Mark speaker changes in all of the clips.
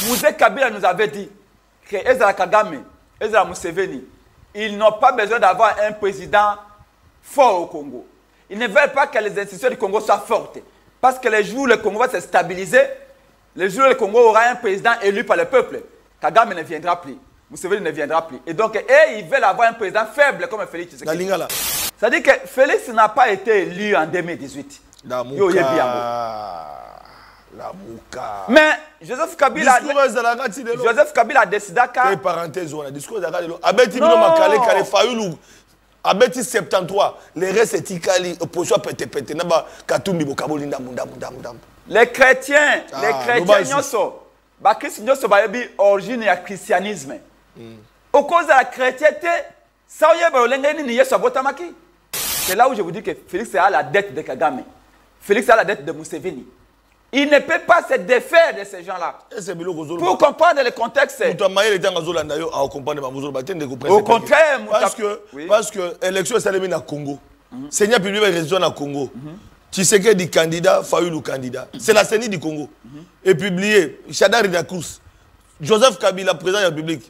Speaker 1: Mouzé Kabila nous avait dit que Ezra Kagame, Ezra Museveni, ils n'ont pas besoin d'avoir un président fort au Congo. Ils ne veulent pas que les institutions du Congo soient fortes. Parce que les jours où le Congo va se stabiliser, les jours où le Congo aura un président élu par le peuple, Kagame ne viendra plus. Museveni ne viendra plus. Et donc, ils veulent avoir un président faible comme Félix Tshisekedi. C'est-à-dire que Félix n'a pas été élu en 2018. Mais Joseph Kabila a décidé que...
Speaker 2: parenthèse, discours Abeti 73, les restes c'est Tikali, opposition pété,
Speaker 1: les chrétiens, origine du christianisme. Au cause de la chrétienté, c'est là où je vous dis que Félix a la dette de Kagame. Félix a la dette de Museveni. Il ne peut pas se défaire de ces gens-là. Pour comprendre le contexte. Au contraire,
Speaker 2: parce que l'élection est saluée au Congo. Seigneur public est région au Congo. Tshisekedi candidat, Fayulu candidat. C'est la CENI du Congo. Et publié, Chada Ridakous, Joseph Kabila, président de la République.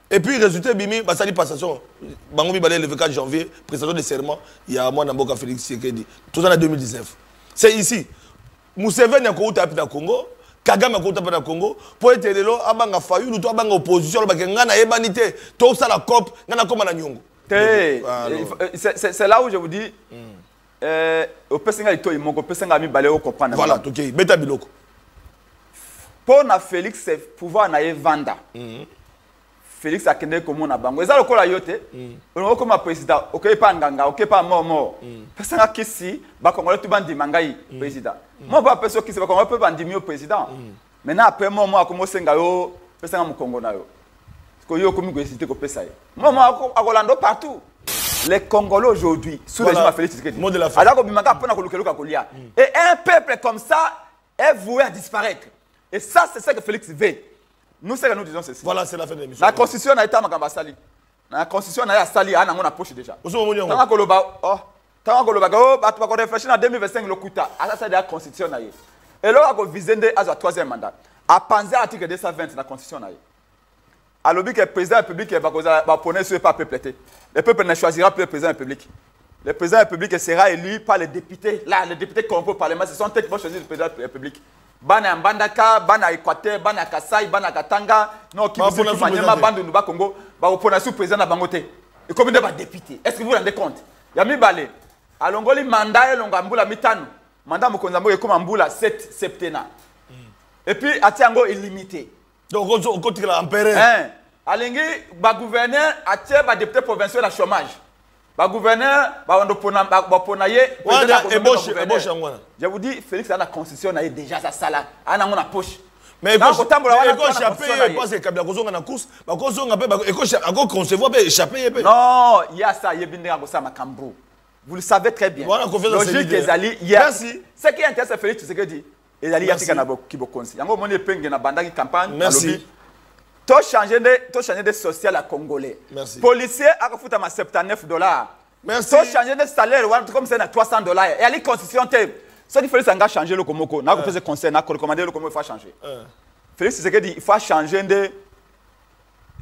Speaker 2: Et puis, résultat, Bimi, Bassali passation. Bangomi Balé, le 24 janvier, présentation de serment, il y a moi, Namboka Félix Tshisekedi. Tout ça en 2019. C'est ici. Museveni a couru tapé dans Congo, Kagame a couru tapé dans Congo, pour être là, abanga Fayulu, ou abanga opposition, ngana ebanité, tout ça la COP, ngana comme na nyongo.
Speaker 1: C'est là où je vous dis, au Pessinga ito imongo, Pessinga mi balé au comprendre.
Speaker 2: Voilà, ok, beta biloko.
Speaker 1: Pour na Félix, c'est pouvoir na vanda. Félix a kende comme on a bango. Ezalo kola yote, on comme président, ok pas nganga, ok pas mort. Pessinga kisi, ba congolais tout bandi mangai président. Moi pas personne qui se va congolais peut bandi mieux président. Maintenant après moi comme senga yo, pessinga mu Congo na yo. Parce que yo comme hésiter ko pesa. Moi à Rolando partout. Les Congolais aujourd'hui, sous le régime de Félix Tshisekedi. Et un peuple comme ça est voué à disparaître. Et ça c'est ce que Félix veut. Nous, c'est que nous disons ceci.
Speaker 2: Voilà, c'est la fin de l'émission.
Speaker 1: La constitution n'a été à Makambasali. La constitution n'a été à Sali, à mon poche déjà. Tant qu'on réfléchit en 2025, le Kouta, c'est la constitution. Et là, on va viser à troisième mandat. À penser à l'article 220 de la constitution. À l'objet que le président de la République va prendre sur le peuple. Le peuple ne choisira plus le président de la République. Le président de la République sera élu par les députés. Là, les députés corrompus au Parlement, ce sont eux qui vont choisir le président de la République. Bana Mbandaka, Bana Équateur, Bana Kassai, Bana Katanga, non, qui vous Manyama, Bande Nuba Congo, va vous prononcer le président de Bangote. Et combien de députés? Est-ce que vous vous rendez compte? Yami Balé, à Longoli, mandat, Longambula, Mitano, mandat Mokonzambo et comme Mboula, 7 septennat. Et puis, à Tiango, illimité.
Speaker 2: Donc, on continue à l'empereur.
Speaker 1: Alingi, ba gouverneur, à Tier, ba député provincial à chômage. Ba gouverneur, ba ponaye, je vous dis, Félix a la constitution, a déjà sa salle, a na poche.
Speaker 2: Mais il faut échapper, parce que Kabila Kozonga na course, ba Kozonga encore concevoir échapper.
Speaker 1: Non, il y a ça, il y a bien ça Makambo. Vous le savez très bien. Logique des alliés, merci. Ce qui intéresse Félix, c'est ce que dit. Les alliés qui bokonsi. Yango moni penge na bandaki campagne.
Speaker 2: Merci.
Speaker 1: Tout changer de social à Congolais.
Speaker 2: Merci.
Speaker 1: Policier a refoutu à $79.
Speaker 2: Merci.
Speaker 1: Tout changer de salaire comme c'est à $300. Et à la constitution, ce qu'il fallait changer le Komoko. N'a pas conseil, n'a pas recommandé le Komoko, il faut changer. Félix, c'est ce qu'il dit, il faut changer de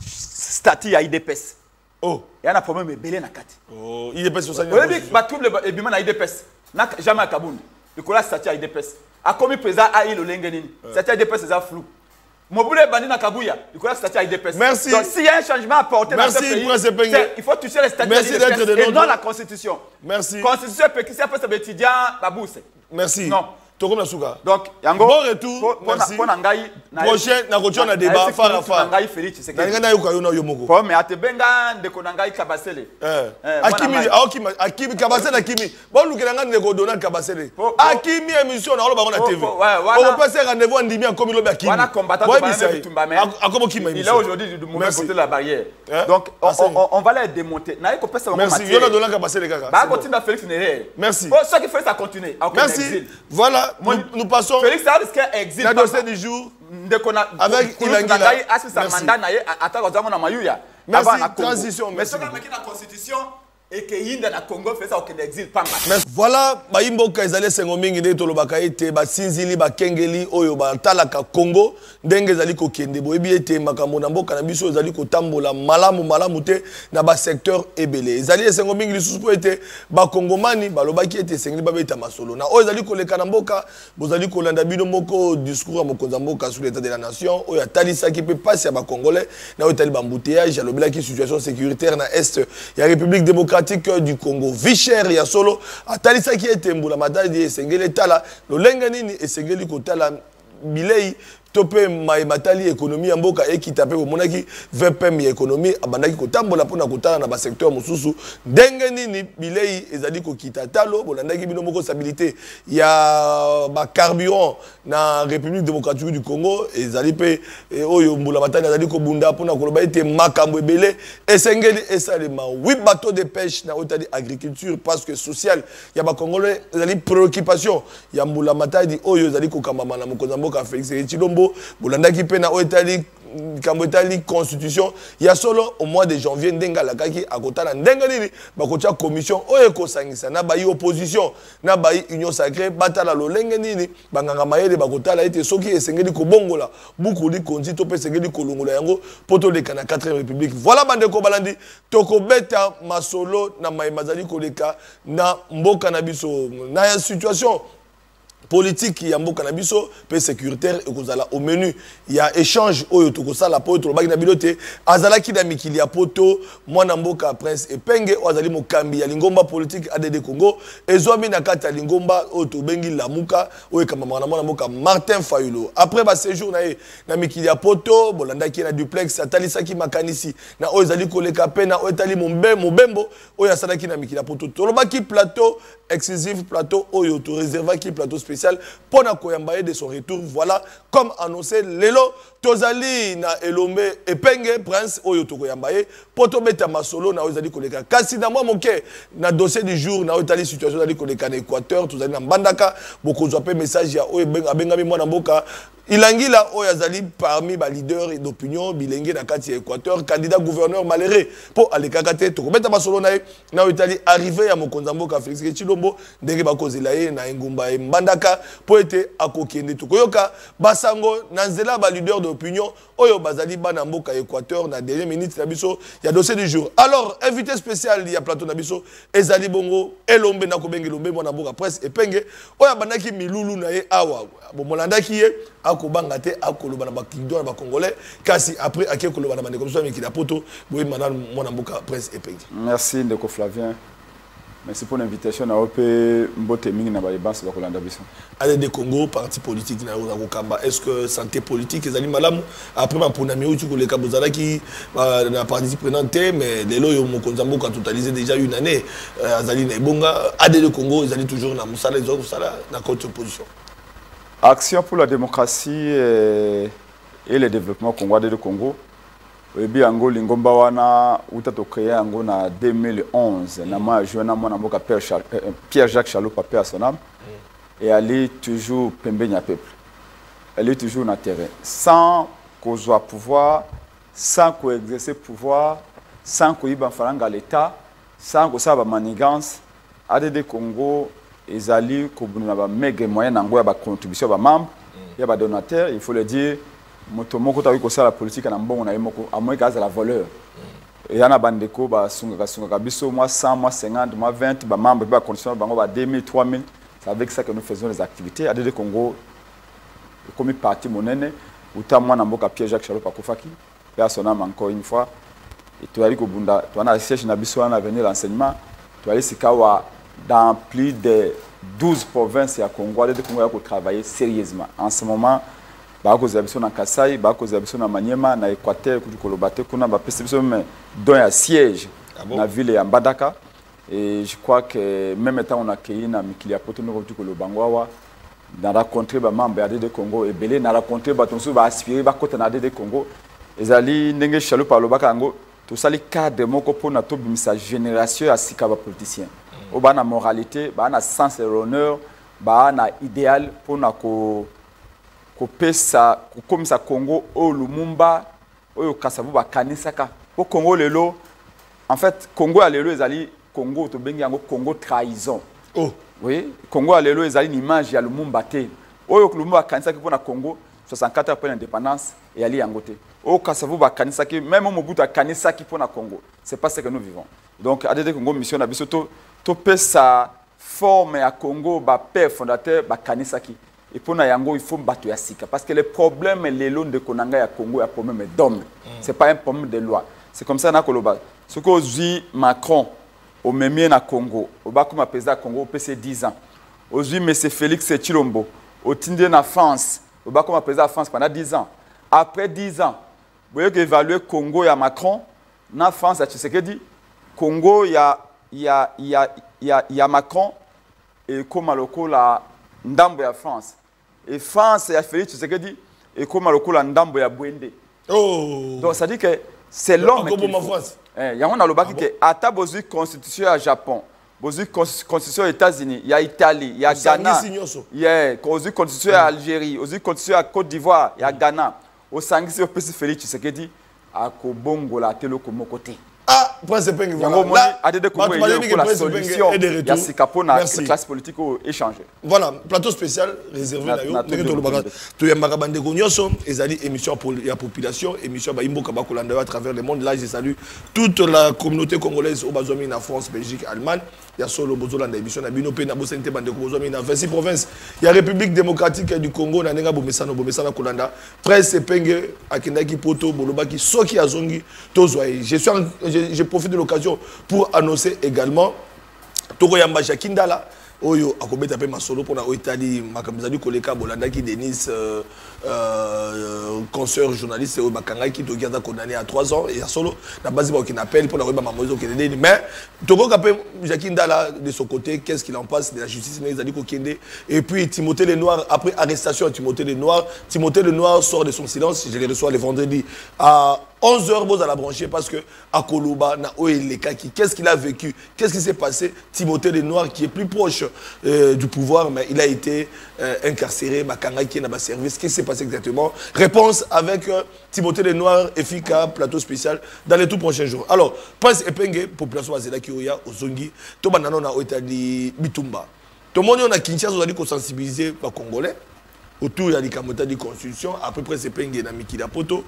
Speaker 1: statut à IDPS.
Speaker 2: Oh.
Speaker 1: Il y a un problème de belé na kati.
Speaker 2: Oh, IDPS sur ça.
Speaker 1: Vous avez dit, trouble et biman à IDPS. N'a jamais à Kaboun. Le cola statut à IDPS. A commis président à il Lengenini. Statut à IDPS, c'est flou. Moboule Bandi na Kabuya, il connaît le statut IDPS.
Speaker 2: Merci.
Speaker 1: Donc s'il y a un changement à apporter dans ce pays, il faut toucher le statut IDPS et non la Constitution.
Speaker 2: Merci.
Speaker 1: Constitution peut qu'il s'y a fait des étudiants à bourse.
Speaker 2: Merci.
Speaker 1: Non.
Speaker 2: Togo Nasuka.
Speaker 1: Donc, Yango.
Speaker 2: Bon retour. Merci. Prochain, na continue na débat. Fara fara.
Speaker 1: Nangai Félix, c'est que.
Speaker 2: Nangana yuka yuna yomoko.
Speaker 1: Bon, mais atebenga ndeko nangai Kabasele.
Speaker 2: Akimi Kabasele Akimi. Bon lukelanga ndeko Donald Kabasele. Akimi émission na oloba na TV. On peut passer rendez-vous andimi en comme lobi Akimi.
Speaker 1: Wana combattant
Speaker 2: akomo kima émission.
Speaker 1: Il a aujourd'hui du moment côté la barrière. Donc on va les démonter. Na eko pesa
Speaker 2: Merci. Yona Donald Kabasele kaka.
Speaker 1: Ba continue Félix Néré.
Speaker 2: Merci.
Speaker 1: Bon, ce qui fait ça continue.
Speaker 2: Merci. Voilà. Nous passons.
Speaker 1: Félix a risqué exil.
Speaker 2: La dossier du jour. Avec Ilangila.
Speaker 1: Merci.
Speaker 2: Merci. Transition.
Speaker 1: Mais ce qui est la constitution, et que yinda na Congo fait ça au exil panga.
Speaker 2: Mais voilà, Baimboka ezali sengo mingi nde tolobaka ete basinzili bakengeli oyo batalaka Congo ndenge ezali kokende boyebi ete makambo na mboka na biso ezali kotambola malamu te na ba secteur ebele. Ezali sengo mingi lisusu po ete bakongomani balobaki ete sengeli babeta masolo. Na oyo ezali koleka na mboka bozali kolanda bino moko discours ya mokonza mboka sur l'état de la nation oyo atalisaki pe pasi ya bakongolais na oyo etali bambouteillage alobelaki situation sécuritaire na est ya République démocratique du Congo. Vichère ya solo atalisa ki ete mbula matadi esengeli tala lolenge nini esengeli kotala bilei topé matali économie ya mboka ekita pe monaki VPM ya économie abandaki kotambola pona kotala na ba secteur mosusu ndenge nini bilei ezali kokita talo bolandaki bino moko stabilité ya ba carburant na République démocratique du Congo ezali pe oyo mbula matali ezali ko bunda pona koloba ete makambo ebele esengeli esalema 8 bateaux de pêche na otali agriculture parce que social ya ba congolais ezali préoccupation ya mbula matadi oyo ezali ko kamama na mokonza mboka Félix Tshilombo bolandaki pena oetali kamwetali constitution ya solo au mois de janvier ndenga lakaki akotala ndenga nini bakotia commission oyo kosangisa na bayi opposition na bayi union sacrée batala lolenge nini banganga mayele bakotala ete soki esengeli kobongola buku li konzi to pe esengeli kolongola yango poto leka na 4e république. Voilà bande ko balandi tokobeta masolo na maimazali koleka na mboka na biso na situation politique ya mboka na biso pe sécuritaire ekozala au menu ya échange oyo tokosala po tolobaki na bilote azalaki na mikili ya poto mwana mboka Prince Epenge azali mokambi ya lingomba politique ADD Congo ezwami na kati ya lingomba oyo tobengi lamuka oyo kamama na mwana mboka Martin Fayulu après ba séjour na mikili ya poto bolandaki na duplex atalisaki makanisi na oyo ezali koleka pe na oyo etali mobembo oyo asalaki na mikili ya poto tolobaki plateau exclusif plateau oyo to réservaki plateau spécial pour na koyambaye de son retour. Voilà comme annoncé lelo tozali na Elombe Epenge Prince oyo to koyambaye poto beta masolo na ozali koleka kasi na mwa moke na dossier du jour na otali situation zali koleka na Équateur tozali na Mbandaka bokozwa pe message ya oyo abengami mwana mboka Ilangila oyo azali parmi ba leaders d'opinion bilenge na kati ya Équateur candidat gouverneur malheureux po alekaka te tokobeta masolo na otali arrivé ya mokonza mboka Félix Tshilombo ndenge bakozela ye na engumba e Mbandaka po ete akokende tokoyoka basango na nzela ba leader d'opinion oyo bazali bana mboka Équateur na dernière minute na biso ya dossier du jour. Alors invité spécial ya plateau na biso ezali bongo Elombe na kobenga Elombe mwana mboka Prince Epenge oyo bandaki milulu na ye awa bomolandaki ye akobanga te akoloba na bakido na ba congolais kasi après akekoloba na bande comme ça mais qui la poto boye madame mwana mboka Prince Epenge.
Speaker 1: Merci Ndeko Flavien. Merci pour l'invitation à OP Mbote Mingi na Balibas de Kolanda Bisson.
Speaker 2: ADD Congo, parti politique na Okamba. Est-ce que santé politique ezali malamu après ma ponami ou tu ko le kabozala qui na parti prenante mais les loyo mokonza mboka totalisé déjà une année azali na bonga ADD Congo ezali toujours na musala ezoko sala na contre opposition.
Speaker 1: Action pour la démocratie et le développement Congo ADD Congo. Ebi yango lingomba wana utato créé yango na 2011 na mois de juin na mwana mboka Pierre-Jacques Chalo pape à son âme et aller toujours pembenya peuple. Elle est toujours na terrain sans qu'on soit pouvoir, sans qu'on exerce pouvoir, sans qu'on y faranga l'état, sans qu'on sa ba manigance ADD Congo ezali ko buna ba mege moyen nango ya ba contribution ba membre ya ba donateur, il faut le dire. Motomoko tawi ko sala politique na mbongo na yemoko amoy kaza la voleur et yana bandeko ba sunga biso moi 100 moi 50 moi 20 ba membre ba condition bango ba 2000 3000 c'est avec ça que nous faisons les activités ADD Congo comme parti monene uta mwana mboka Pierre-Jacques Chalo pakofaki ya son âme encore une fois et tu ali ko bunda tu na recherche na biso na venir l'enseignement tu ali sikawa dans plus de 12 provinces ya Congo ADD Congo ya ko travailler sérieusement en ce moment. Bako zabiso na Kasai, bako zabiso na Maniema, na Équateur, Kolobate, kuna ba perception même don ya siège na ville ya Mbandaka et je crois que même étant on a accueilli na mikili ya poto no ko Lobangwawa na rencontrer ba membre ya ADD Congo et belé na rencontrer ba tonso ba aspirer ba kota na ADD Congo ezali ndenge Chalo par lobaka ngo to sali cadre moko po na to bimisa génération ya sika ba politicien o ba na moralité ba na sens et honneur ba na idéal po na ko kopesa kokomisa Congo au Lumumba au Kasavu ba kanisaka au Congo lelo en fait Congo ya lelo ezali Congo to bengi yango Congo trahison.
Speaker 2: Oh.
Speaker 1: Oui, Congo a lelo ezali une image ya Lumumba te. Oyo Lumumba kanisa ki pona Congo 64 après l'indépendance et ali yango te. Oyo Kasavu ba kanisa ki même Mobutu a kanisa ki pona Congo. C'est pas ce que nous vivons. Donc ADD Congo mission na biso to pesa forme ya Congo ba père fondateur ba kanisa ki. Et pour Nayango, il faut battre ya sika. Parce que le problème, les lots de Konanga ya Congo, a problème d'homme. Ce n'est pas un problème de loi. C'est comme ça, Nakoloba. Ce qu'on dit Macron, au même na Congo, au Bakoum a pesé à Congo, au PC 10 ans. Aujourd'hui, M. Félix Chilombo, au Tindé na France, au Bakoum a pesé à France pendant 10 ans. Après 10 ans, vous voyez qu'évaluer Congo et Macron, na France, tu sais ce que dit Congo, il y a Macron, et comme à l'oko, la Ndambo ya France. Et France et Félix, tu sais que dit, et comme le Ndambo ya Bwende.
Speaker 2: Oh.
Speaker 1: Donc ça dit que c'est l'homme qui. Il y a un lobaki que ata bozu constitution à Japon, bozu constitution aux États-Unis, il y a Italie, il y a Ghana, il y a constitution à Algérie, bozu constitution à Côte d'Ivoire, il y a Ghana. Au Sangisi au PC Félix, tu sais que dit, à Kobongo la télé comme côté.
Speaker 2: Ah, Prince Epenge, voilà. Là,
Speaker 1: la solution, il y a Sikapona, la classe politique échangée.
Speaker 2: Voilà, plateau spécial réservé à vous. Tu es Marabande Gonyoso, et ça dit émission pour la population, émission Baimbo Kabakolanda à travers le monde. Là, je salue toute la communauté congolaise au Bazomi, en France, Belgique, Allemagne. Il y a solo Bozolanda, émission Nabinope, Nabosente Bande Bozomi, dans 26 provinces. Il y a République démocratique du Congo, Nanenga Bomesano, Bomesana Kolanda. Prince Epenge, Akendaki Poto, Bolobaki, Soki Azongi, Tozoaï. Je profite de l'occasion pour annoncer également Toko Yamba Jakindala. Oyo akobeta pe masolo pona oitali makamzali koleka bolanda ki Denis consoeur journaliste o bakanga ki to gianda condamné à 3 ans et à solo na base ba qui appelle pour la reba mamozo qui mais Toko Kapé Jakindala de son côté qu'est-ce qu'il en passe de la justice mais Zali Kokende et puis Timothée Lenoir après arrestation Timothée Lenoir sort de son silence, je le reçois le vendredi à 11h, vous allez la brancher parce que à Koloba, qu'est-ce qu'il a vécu? Qu'est-ce qui s'est passé? Timothée Lenoir, qui est plus proche du pouvoir, mais il a été incarcéré, Bakanga qui est dans le service. Qu'est-ce qui s'est passé exactement? Réponse avec Timothée Lenoir, efficace, plateau spécial, dans les tout prochains jours. Alors, Prince Epenge, population Azela Kioya, Ozongi, Tobanano na Oitali Bitumba. Tout le monde a Kinshasa, on a dit qu'on sensibiliser les Congolais autour de la constitution, après Prince Epenge na Mikila Poto.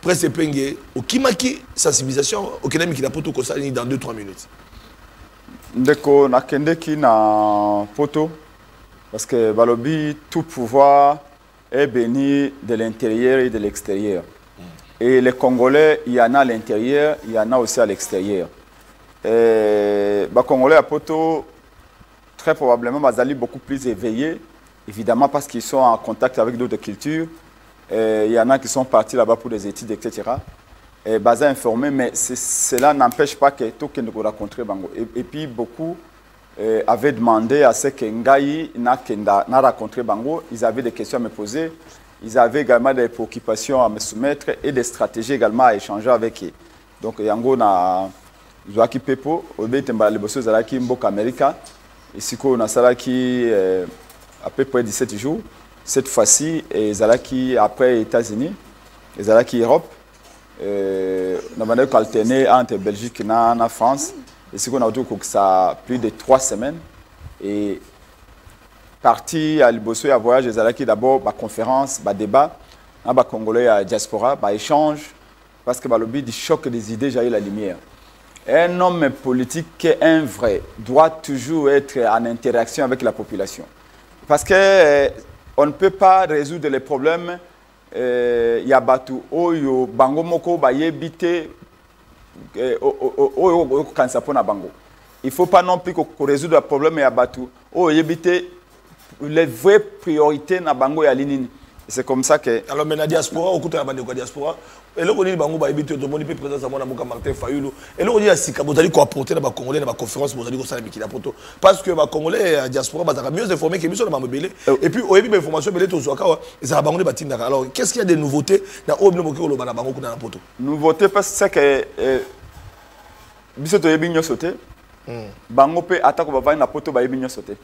Speaker 2: Prince Epenge, au Kimaki, sensibilisation, au Kenami qui n'a pas tout constaté dans 2-3 minutes.
Speaker 1: Ndeko nakende ki na poto parce que balobi tout pouvoir est béni de l'intérieur et de l'extérieur. Et les Congolais, il y en a à l'intérieur, il y en a aussi à l'extérieur. Les Congolais à poto, très probablement, bazali beaucoup plus éveillés, évidemment parce qu'ils sont en contact avec d'autres cultures. Il y en a qui sont partis là-bas pour des études, etc. Basé informé, mais cela n'empêche pas que tout le monde rencontre Bango. Et puis beaucoup avaient demandé à ce que Ngaï n'a rencontré Bango. Ils avaient des questions à me poser. Ils avaient également des préoccupations à me soumettre et des stratégies également à échanger avec eux. Donc Yango na Zoaki Pepo, Obetemba Leboso Zalaki Mbok America. Ici on a Salaki à peu près 17 jours. Cette fois-ci, Zalaki après États-Unis, Zalaki Europe, on a alterné entre Belgique et la France. Et ce qu'on a dit que ça a plus de 3 semaines. Et parti à Liboso, à voyage, Zalaki d'abord, conférence, débat, Congolais à diaspora, échange, parce que le but du choc des idées, j'ai eu la lumière. Un homme politique, un vrai, doit toujours être en interaction avec la population. Parce que on ne peut pas résoudre les problèmes. Il y a Batu, Oyo, Bango Moko, Bayebite, Oyo, Kansapona Bango. Il ne faut pas non plus qu'on résoudre le problème à Batu, Oyo, Yebite, les vraies priorités na Bango et à Linini. C'est comme ça que. Alors, mais la diaspora, au côté de la diaspora, et là, on dit Bango Bayebite, tout le monde peut présenter à moi, Martin Fayulu. Et là, on dit à Sika, vous allez apporter dans la Congolais, dans la conférence, vous allez vous saluer Mikila Poto. Parce que les Congolais, la diaspora, vous mieux informés que nous sommes dans le Bélé. Et puis, au début, l'information, Bélé, tout ça, et ça va Bango de alors, qu'est-ce qu'il y a de nouveautés dans le Moko, le Bango, dans la Poto? Nouveauté, parce que. Bisoto Yebinyo sauté. Bango peut attaquer la Poto, Bayebinyo sauté.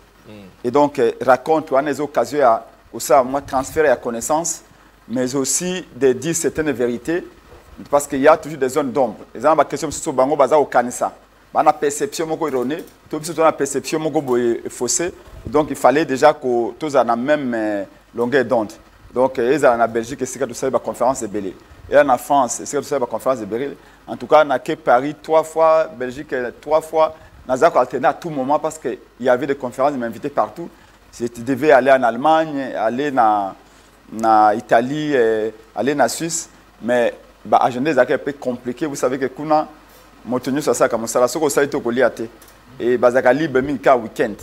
Speaker 1: Et donc, raconte, on a des occasions à. Aussi, moi, transférer la connaissance, mais aussi de dire certaines vérités, parce qu'il y a toujours des zones d'ombre. Les gens ont la question sur Bango Baza au Kanissa. la perception moko erronée, tout ça la perception moko faussée. Donc il fallait déjà que tous en la même longueur d'onde. Donc ils en Belgique, c'est que tout ça la conférence de Bélé. Et en France, c'est que tout ça la conférence de Bélé. En tout cas, on a que Paris 3 fois, Belgique 3 fois. On a alterné à tout moment parce qu'il y avait des conférences, ils m'invitaient partout. Je devais aller en Allemagne, aller en Italie, aller en Suisse. Mais l'agenda est un peu compliqué. Vous savez que quand on a tenu sur ça, comme ça, ce que ça a été collé et bazaka libre minka week-end.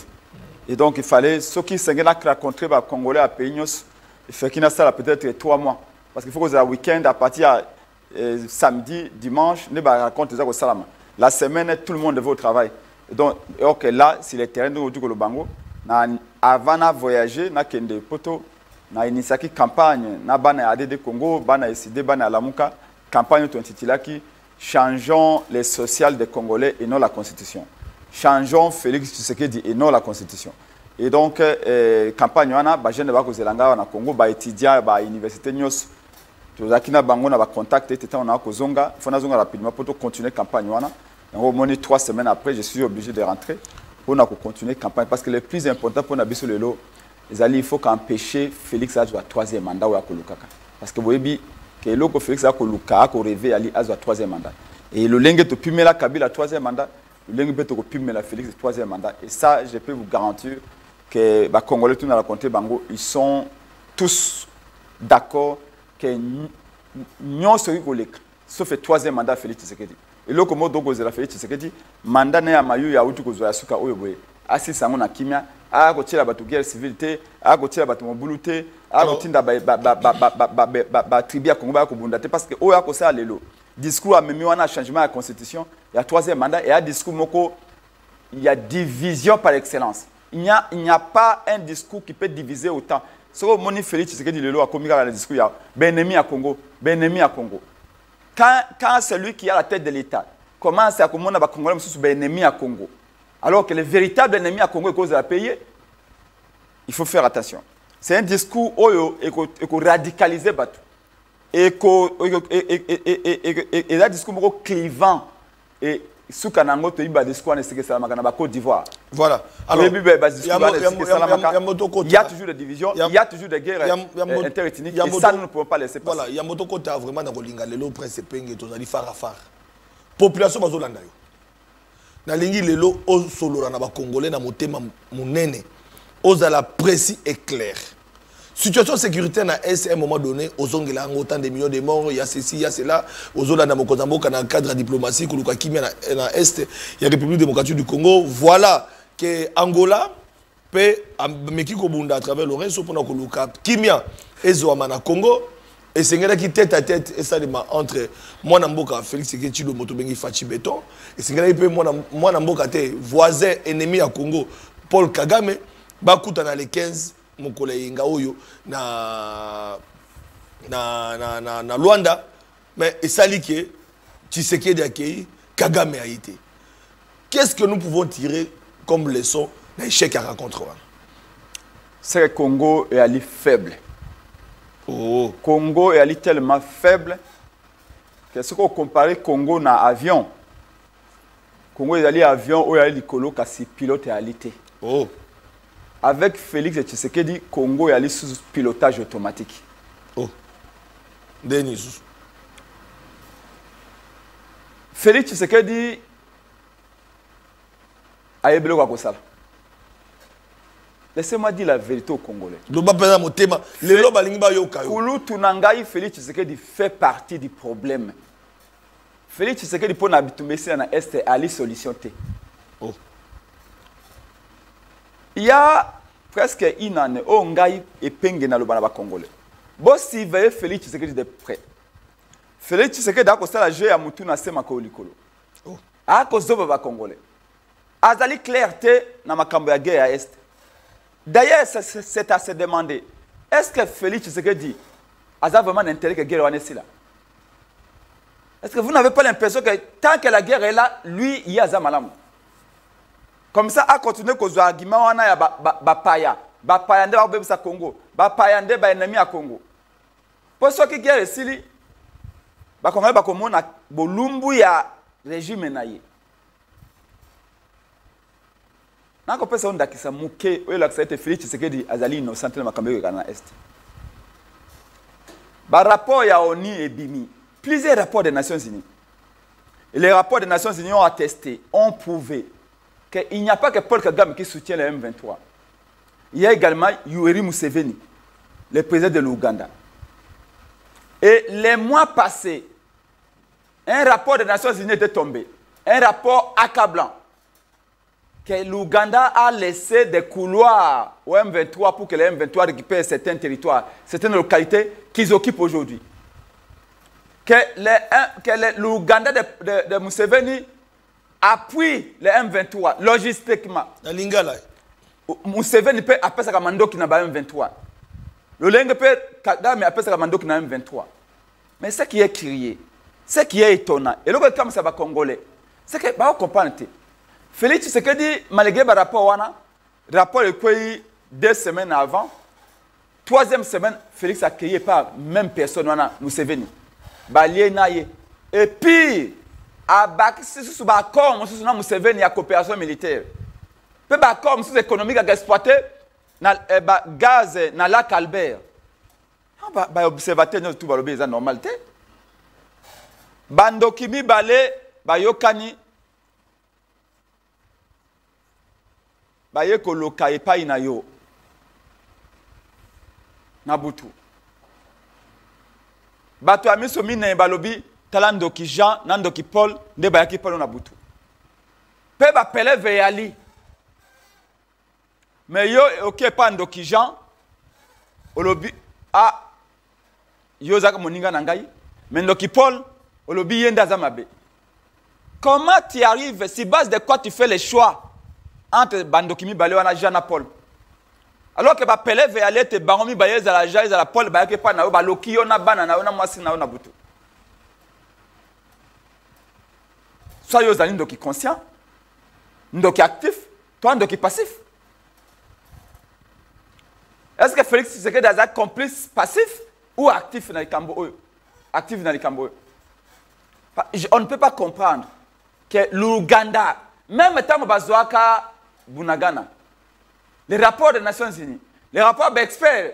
Speaker 1: Et donc il fallait ceux qui s'engagent à rencontrer les Congolais à Peignos, il faut qu'ils ça peut-être 3 mois. Parce qu'il faut que le week-end à partir de samedi, dimanche, ne raconte les salama. La semaine, tout le monde devait au travail. Et donc, okay, là, c'est le terrain de le Bango. Avant de voyager, na kende poto, na initiaki campagne, na bana ADD Congo, bana SID, bana Lamuka, campagne tout intitulée changeons les sociales des Congolais et non la Constitution. Changeons Félix Tshisekedi et non la Constitution. Et donc, campagne wana, ba jeune ba kozelanga na Congo, ba étudiant, ba université nyos, tozakina bango na ba contact et on a kozonga, faut na zonga rapidement pour continuer campagne wana. Au moins 3 semaines après, je suis obligé de rentrer pour continuer la campagne. Parce que le plus important pour nous, il faut qu'empêcher Félix à jouer 3e mandat. Parce que vous voyez que le Félix a rêvé à jouer 3e mandat. Et le lingue de Pumela Kabila 3e mandat, le lingue de Pumela Félix 3e mandat. Et ça, je peux vous garantir que les Congolais, tout dans la comté Bango, ils sont tous d'accord que nous sommes sauf le 3e mandat Félix Tshisekedi. Et là, comme on a fait, Tshisekedi, mandat n'a mayu ya utu kozoya suka oyoboye. Asi sango na kimia, a kotiela batu guerre civilité, a kotiela batu mobuluté, a kotinda ba tribia Congo ba kobundate parce que oya ko ça lelo. Discours a même wana changement de la constitution, il y a 3e mandat et un discours moko il y a division par excellence. Il n'y a pas un discours qui peut diviser autant. Ce que moni Félix Tshisekedi lelo a commis dans le discours ya ben ennemi à Congo, ben ennemi à Congo. Quand celui qui est à la tête de l'État commence à commander les Congolais sont ennemis à Congo, alors que le véritable ennemi à Congo est cause de la payer, il faut faire attention. C'est un discours radicalisé et un discours clivant et sous Kanango tu as discours en Côte d'Ivoire.
Speaker 2: Voilà.
Speaker 1: Alors il y a toujours des divisions, il y a toujours des guerres interethniques et ça nous ne pouvons pas laisser passer.
Speaker 2: Voilà, il y a Motoko ta vraiment dans Kolinga lelo prince penge to zali fara fara. Population bazolanda yo. Na lingi lelo o solora na ba congolais na motema munene. Ozala précis et clair. Situation sécuritaire na est à un moment donné, aux ongles autant de millions de morts, il y a ceci, il y a cela, aux Ola Mokozamboka dans le cadre de la diplomatie, Kuluka Kimia na est, il y a la République démocratique du Congo. Voilà que Angola peut Mekiko Bunda à travers le réseau pour Kuluka Kimia et Zoama na Congo. Et c'est un qui tête à tête et ça entre moi Namboka Félix Tshisekedi le Motobengi Fachi Béton et c'est un peu moi Namboka te voisin ennemi à Congo Paul Kagame bakuta na les 15 mon collègue Ngaoyo na Luanda mais et ça lié Tshisekedi accueilli Kagame a été. Qu'est-ce que nous pouvons tirer comme leçon d'un échec à rencontrer?
Speaker 1: C'est que le Congo est allé faible.
Speaker 2: Oh.
Speaker 1: Congo est allé tellement faible que si on compare Congo à avion, Congo est allé avion où il y a les colos qui pilote et alité.
Speaker 2: Oh.
Speaker 1: Avec Félix Tshisekedi, Congo est allé sous pilotage automatique.
Speaker 2: Oh. Denis.
Speaker 1: Félix Tshisekedi a eu besoin de ça. Laissez-moi dire la vérité aux Congolais. Koulou Tunangaï, Félix Tshisekedi fait partie du problème. Félix Tshisekedi pour n'habituer à l'Est à la solution.
Speaker 2: Oh.
Speaker 1: Il y a presque une année où Ngaï et Penge na le Banaba Congolais. Bon, si vous voyez Félix Tshisekedi de près, Félix Tshisekedi a costé la jeu à Moutouna Semako Likolo.
Speaker 2: Oh.
Speaker 1: A cause de Baba Congolais. Azali clarté na makambo ya guerre à Est. D'ailleurs, c'est à se demander, est-ce que Félix Tshisekedi a vraiment intérêt que la guerre soit là? Est-ce que vous n'avez pas l'impression que tant que la guerre est là, lui, il y a Zamalam? Comme ça, à continuer à cause argument, on a Bapaya. Bapaya nde ba sa Congo. Bapaya nde ba ennemi à Congo. Pour ce qui guerre ici, ba Congo ba komona bolumbu ya régime naïe. nako pesa onda kisa muke oyo la kisa Félix Tshisekedi azali innocent na makambo kana est. Ba rapport ya ONU et Bimi, plusieurs rapports des Nations Unies. Et les rapports des Nations Unies ont attesté, ont prouvé qu'il n'y a pas que Paul Kagame qui soutient le M23. Il y a également Yoweri Museveni, le président de l'Ouganda. Et les mois passés, un rapport des Nations Unies était tombé. Un rapport accablant. Que l'Ouganda a laissé des couloirs au M23 pour que le M23 récupère certains territoires, certaines localités qu'ils occupent aujourd'hui. Que l'Ouganda de Museveni appuie le M23 logistiquement.
Speaker 2: Na lingala.
Speaker 1: Museveni peut appeler ça Mandoki na M23. Le Lenge peut Kagame appelle ça Mandoki na M23. Mais ce qui est crié, ce qui est étonnant, et le comme ça va congolais, c'est que bah on comprend. Félix Tshisekedi malgré le rapport est pris 2 semaines avant. 3e semaine, Félix a accueilli par même personne Museveni. Et puis, à Bakar, Museveni a coopération militaire. Puis Bakar, économique a exploité le gaz dans le lac Albert. Observateur de tout le normalité. Bandokimi Balé, Bayokani. Baye koloka epai na yo na butu bato ya miso mine balobi tala ndoki Jean na ndoki Paul nde bayaki Paul na butu pe bapele veyali mais yo oke pa ndoki Jean olobi yo zaka moninga na ngai mais ndoki Paul olobi yenda za mabe. Comment tu arrives, si base de quoi tu fais les choix entre Bandokimi Balewana Jean Paul? Alors que ba pele ve aller te bangomi baye za la Jean za la Paul ba ke pa na ba loki yo na bana na mwasi na na butu. Soit yo zali ndoki conscient, ndoki actif, toi ndoki passif. Est-ce que Félix Tshisekedi est complice passif ou actif dans les Cambo? Actif dans les Cambo. On ne peut pas comprendre que l'Ouganda, même tant que Bazouaka Bunagana, les rapports des Nations Unies, les rapports d'experts,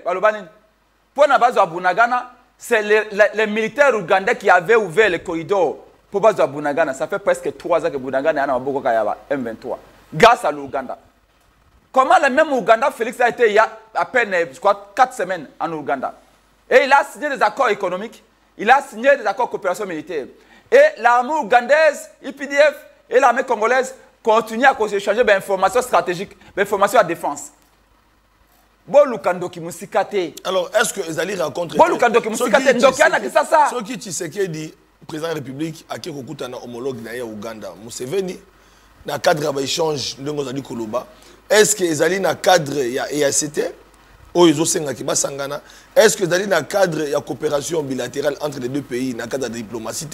Speaker 1: pour Nabazo Bunagana, c'est les militaires ougandais qui avaient ouvert le corridor pour Bazo Bunagana. Ça fait presque 3 ans que Bunagana est en M23, grâce à l'Ouganda. Comment le même Ouganda, Félix a été il y a à peine, je crois, 4 semaines en Ouganda. Et il a signé des accords économiques, il a signé des accords de coopération militaire. Et l'armée ougandaise, IPDF et l'armée congolaise continuent à échanger des informations stratégiques, des informations à défense.
Speaker 2: Alors, est-ce que Ezali raconte
Speaker 1: ce
Speaker 2: qui Tshisekedi, président de la République, a été homologue dans Ouganda, Museveni, dans le cadre d'échange de Koloba, est-ce que Ezali dans le cadre de l'EACT, est-ce que dans le cadre de la coopération bilatérale entre les deux pays, dans le cadre de la diplomatie,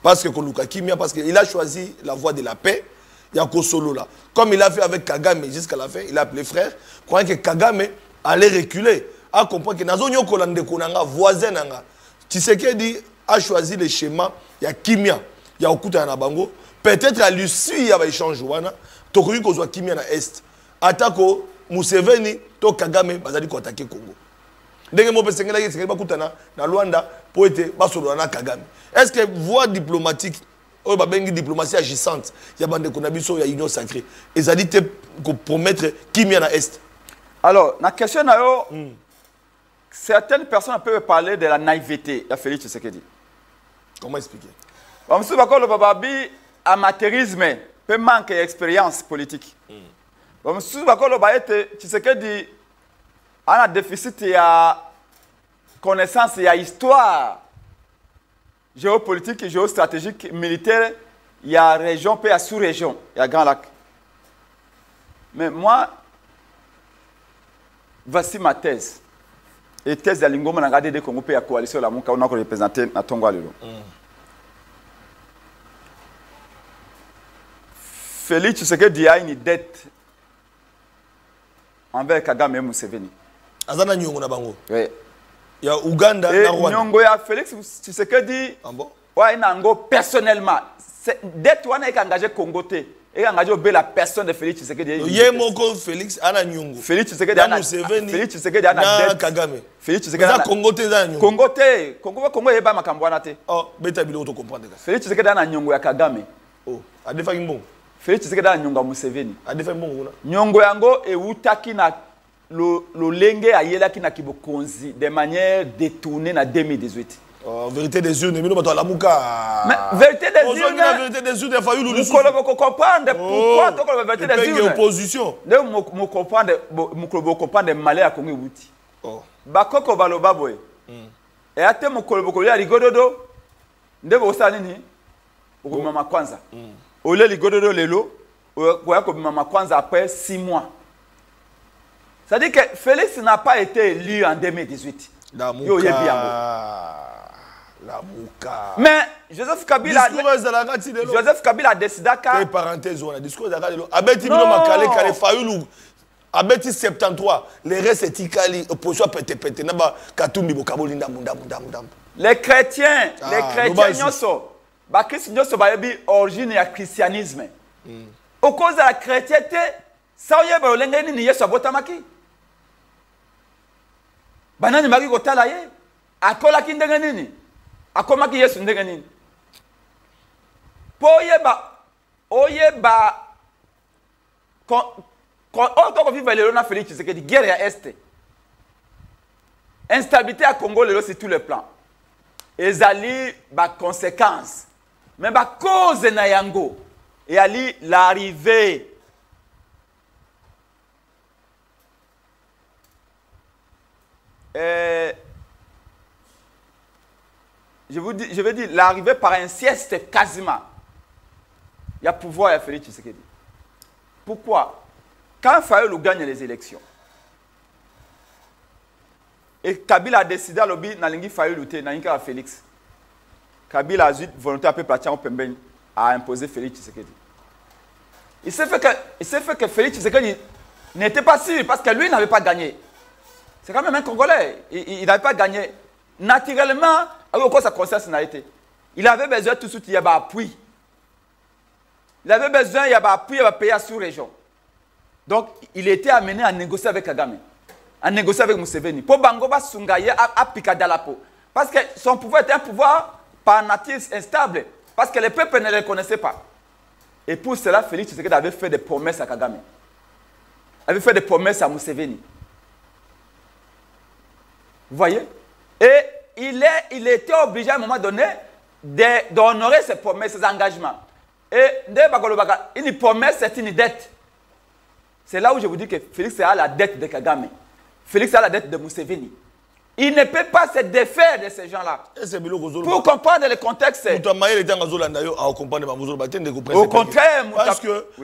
Speaker 2: parce que Koluka Kimia, parce qu'il a choisi la voie de la paix, il y a Kosolo là. Comme il a fait avec Kagame jusqu'à la fin, il a appelé frère, croyant que Kagame allait reculer, à comprendre que Nazonyo Kolande Konanga, voisin Nanga, Tshisekedi a choisi le schéma, il y a Kimia, il y a Okuta Nabango, peut-être à l'issue, il y a échange, Tokoyi Kozwa Kimia na Est, Atako, Museveni, to Kagame, bazali ko attaquer Congo. Ndenge mo pesengela yesengela bakutana na Luanda pour être basolo na Kagame. Est-ce que voie diplomatique ou babengi diplomatie agissante, ya bande konabiso ya union sacrée, ezali te ko promettre Kimia na Est?
Speaker 1: Alors, la question na yo, certaines personnes peuvent parler de la naïveté de Félix Tshisekedi.
Speaker 2: Comment expliquer?
Speaker 1: Comme si bakolo bababi amateurisme peut manquer d'expérience politique. Comme si bakolo baete Tshisekedi a un déficit de connaissance et histoire géopolitique, géostratégique, militaire. Il y a région, puis il y a sous-région, il y a Grand Lac. Mais moi, voici ma thèse. Et thèse de l'Ingoma n'a regardé des Congo, puis il y a coalition là, on a représenté à Tongo Alelo. Félix Tshisekedi a une dette envers Kagame et Museveni.
Speaker 2: Azana nyongo na bango.
Speaker 1: Oui.
Speaker 2: Il y a Ouganda
Speaker 1: na Rwanda. Nyongo ya Félix Tshisekedi.
Speaker 2: Ah bon?
Speaker 1: Ouais, nango personnellement. Dette wana est engagé Congo té. Et engagé au la personne de Félix Tshisekedi.
Speaker 2: Yemoko Félix ana nyungu.
Speaker 1: Félix Tshisekedi ana Félix Tshisekedi ana
Speaker 2: Kagame.
Speaker 1: Félix Tshisekedi ana
Speaker 2: Congo te za nyungu.
Speaker 1: Congo yeba makambo wana te.
Speaker 2: Oh, beta bilo to comprendre.
Speaker 1: Félix Tshisekedi ana nyungu ya Kagame.
Speaker 2: Oh, adefa kimbongo.
Speaker 1: Félix Tshisekedi ana nyungu ya Museveni.
Speaker 2: Adefa kimbongo kuna.
Speaker 1: Nyungu yango eutaki na lolenge ayelaki na kibokonzi de manière détournée na 2018.
Speaker 2: Oh, vérité des urnes, mais la mouka.
Speaker 1: Mais vérité des urnes.
Speaker 2: La vérité des urnes, il faut
Speaker 1: nous comprendre pourquoi tu la vérité des urnes.
Speaker 2: Opposition.
Speaker 1: Nous comprendre malais à Congo Bouti.
Speaker 2: Oh.
Speaker 1: Bakoko baloba boy. Et ate mukolo ya ligododo. Ndebo sa nini? Okubima kwanza. Ole ligododo lelo, kwa kubima kwanza après 6 mois. Ça dit que Félix n'a pas été élu en 2018.
Speaker 2: La mouka. La mouka.
Speaker 1: Mais Joseph Kabila
Speaker 2: Joseph
Speaker 1: Kabila a décidé que
Speaker 2: parenthèse on a discours de Abeti bino makale kale Fayulu Abeti 73 les restes etikali opposition pete na ba katumbi bokaboli ndambu.
Speaker 1: Les chrétiens nyoso ba Christ nyoso ba yebi origine ya christianisme. Au cause de la chrétienté ça oyeba olenge nini Yesu abotamaki. Banani maki kotala ye akola ki ndenge nini akomaki Yesu ndenge nini po oyeba quand vivre lelo na Félix Tshisekedi guerre ya est instabilité à Congo lelo sur tous les plans ezali ba conséquences mais ba cause na yango et ali l'arrivée je veux dire, l'arrivée par un sieste quasiment. Il y a pouvoir à Félix Tshisekedi. Pourquoi? Quand Fayulu gagne les élections, et Kabila a décidé à l'objet de Fayulu à Félix, Kabila a eu volonté à peu près à imposer Félix Tshisekedi. Il s'est fait que Félix Tshisekedi n'était pas sûr parce que lui n'avait pas gagné. C'est quand même un Congolais. Il n'avait pas gagné. Naturellement, avec quoi sa conscience n'a été. Il avait besoin tout de suite, il y avait appui. Il avait besoin, il y avait appui, il y avait payé à sous-région. Donc, il était amené à négocier avec Kagame, à négocier avec Museveni. Pour Bangoba Sungaye à Pikadalapo. Parce que son pouvoir était un pouvoir par nature instable. Parce que les peuples ne le connaissaient pas. Et pour cela, Félix Tshisekedi avait fait des promesses à Kagame. Avait fait des promesses à Museveni. Vous voyez? Et il était obligé à un moment donné d'honorer ses promesses, ses engagements. Et une promesse, c'est une dette. C'est là où je vous dis que Félix a la dette de Kagame. Félix a la dette de Museveni. Il ne peut pas se défaire de ces gens-là. Pour comprendre le contexte. Au contraire,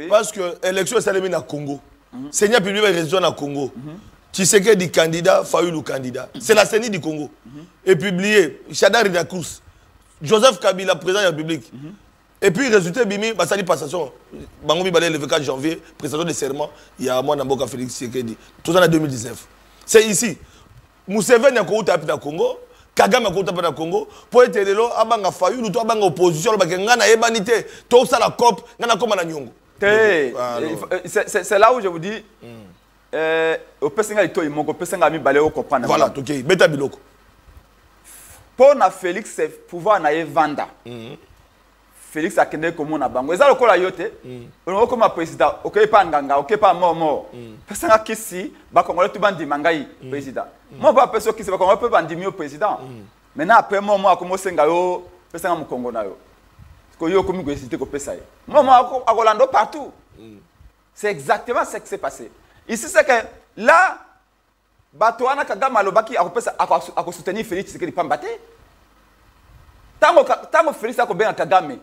Speaker 2: parce que l'élection est à Congo. Seigneur public région à Congo. Tshisekedi candidat, Fayulu candidat. C'est la CENI du Congo. Et publié, Chadari da course. Joseph Kabila, président de la République. Et puis, résultat, Bimi, Bassali passation. Bangobi Balé, le 24 janvier, présentation de serment, il y a moi, Namboka Félix Tshisekedi. Tout ça en 2019. C'est ici. Museveni a couru tapé dans Congo. Kagame a couru tapé dans Congo. Pour être là, Abanga Fayulu, toi, Abanga opposition, Ngana Ebanité, tout ça la COP, Ngana Komana Nyongo.
Speaker 1: C'est là où je vous dis. Au Pessinga ito imongo Pessinga mi balé au comprendre.
Speaker 2: Voilà, ok. Beta biloko.
Speaker 1: Pour na Félix c'est pouvoir na evanda. Félix a kende comme na bango. Ezalo kola yote. On comme président, OK pas nganga, OK pas mort. Pessinga kisi ba kongole tu bandi mangai président. Moi pas personne qui se ba kongole peut bandi mi président. Maintenant après moi comme senga yo Pessinga mu Congo na yo. Parce que yo comme hésiter ko pesa. Moi akolando partout. C'est exactement ce qui s'est passé. Ici, c'est que là, Batouana Kagame Alobaki a soutenu Félix Tshisekedi Pambate. Tant que Félix a bien Kagame,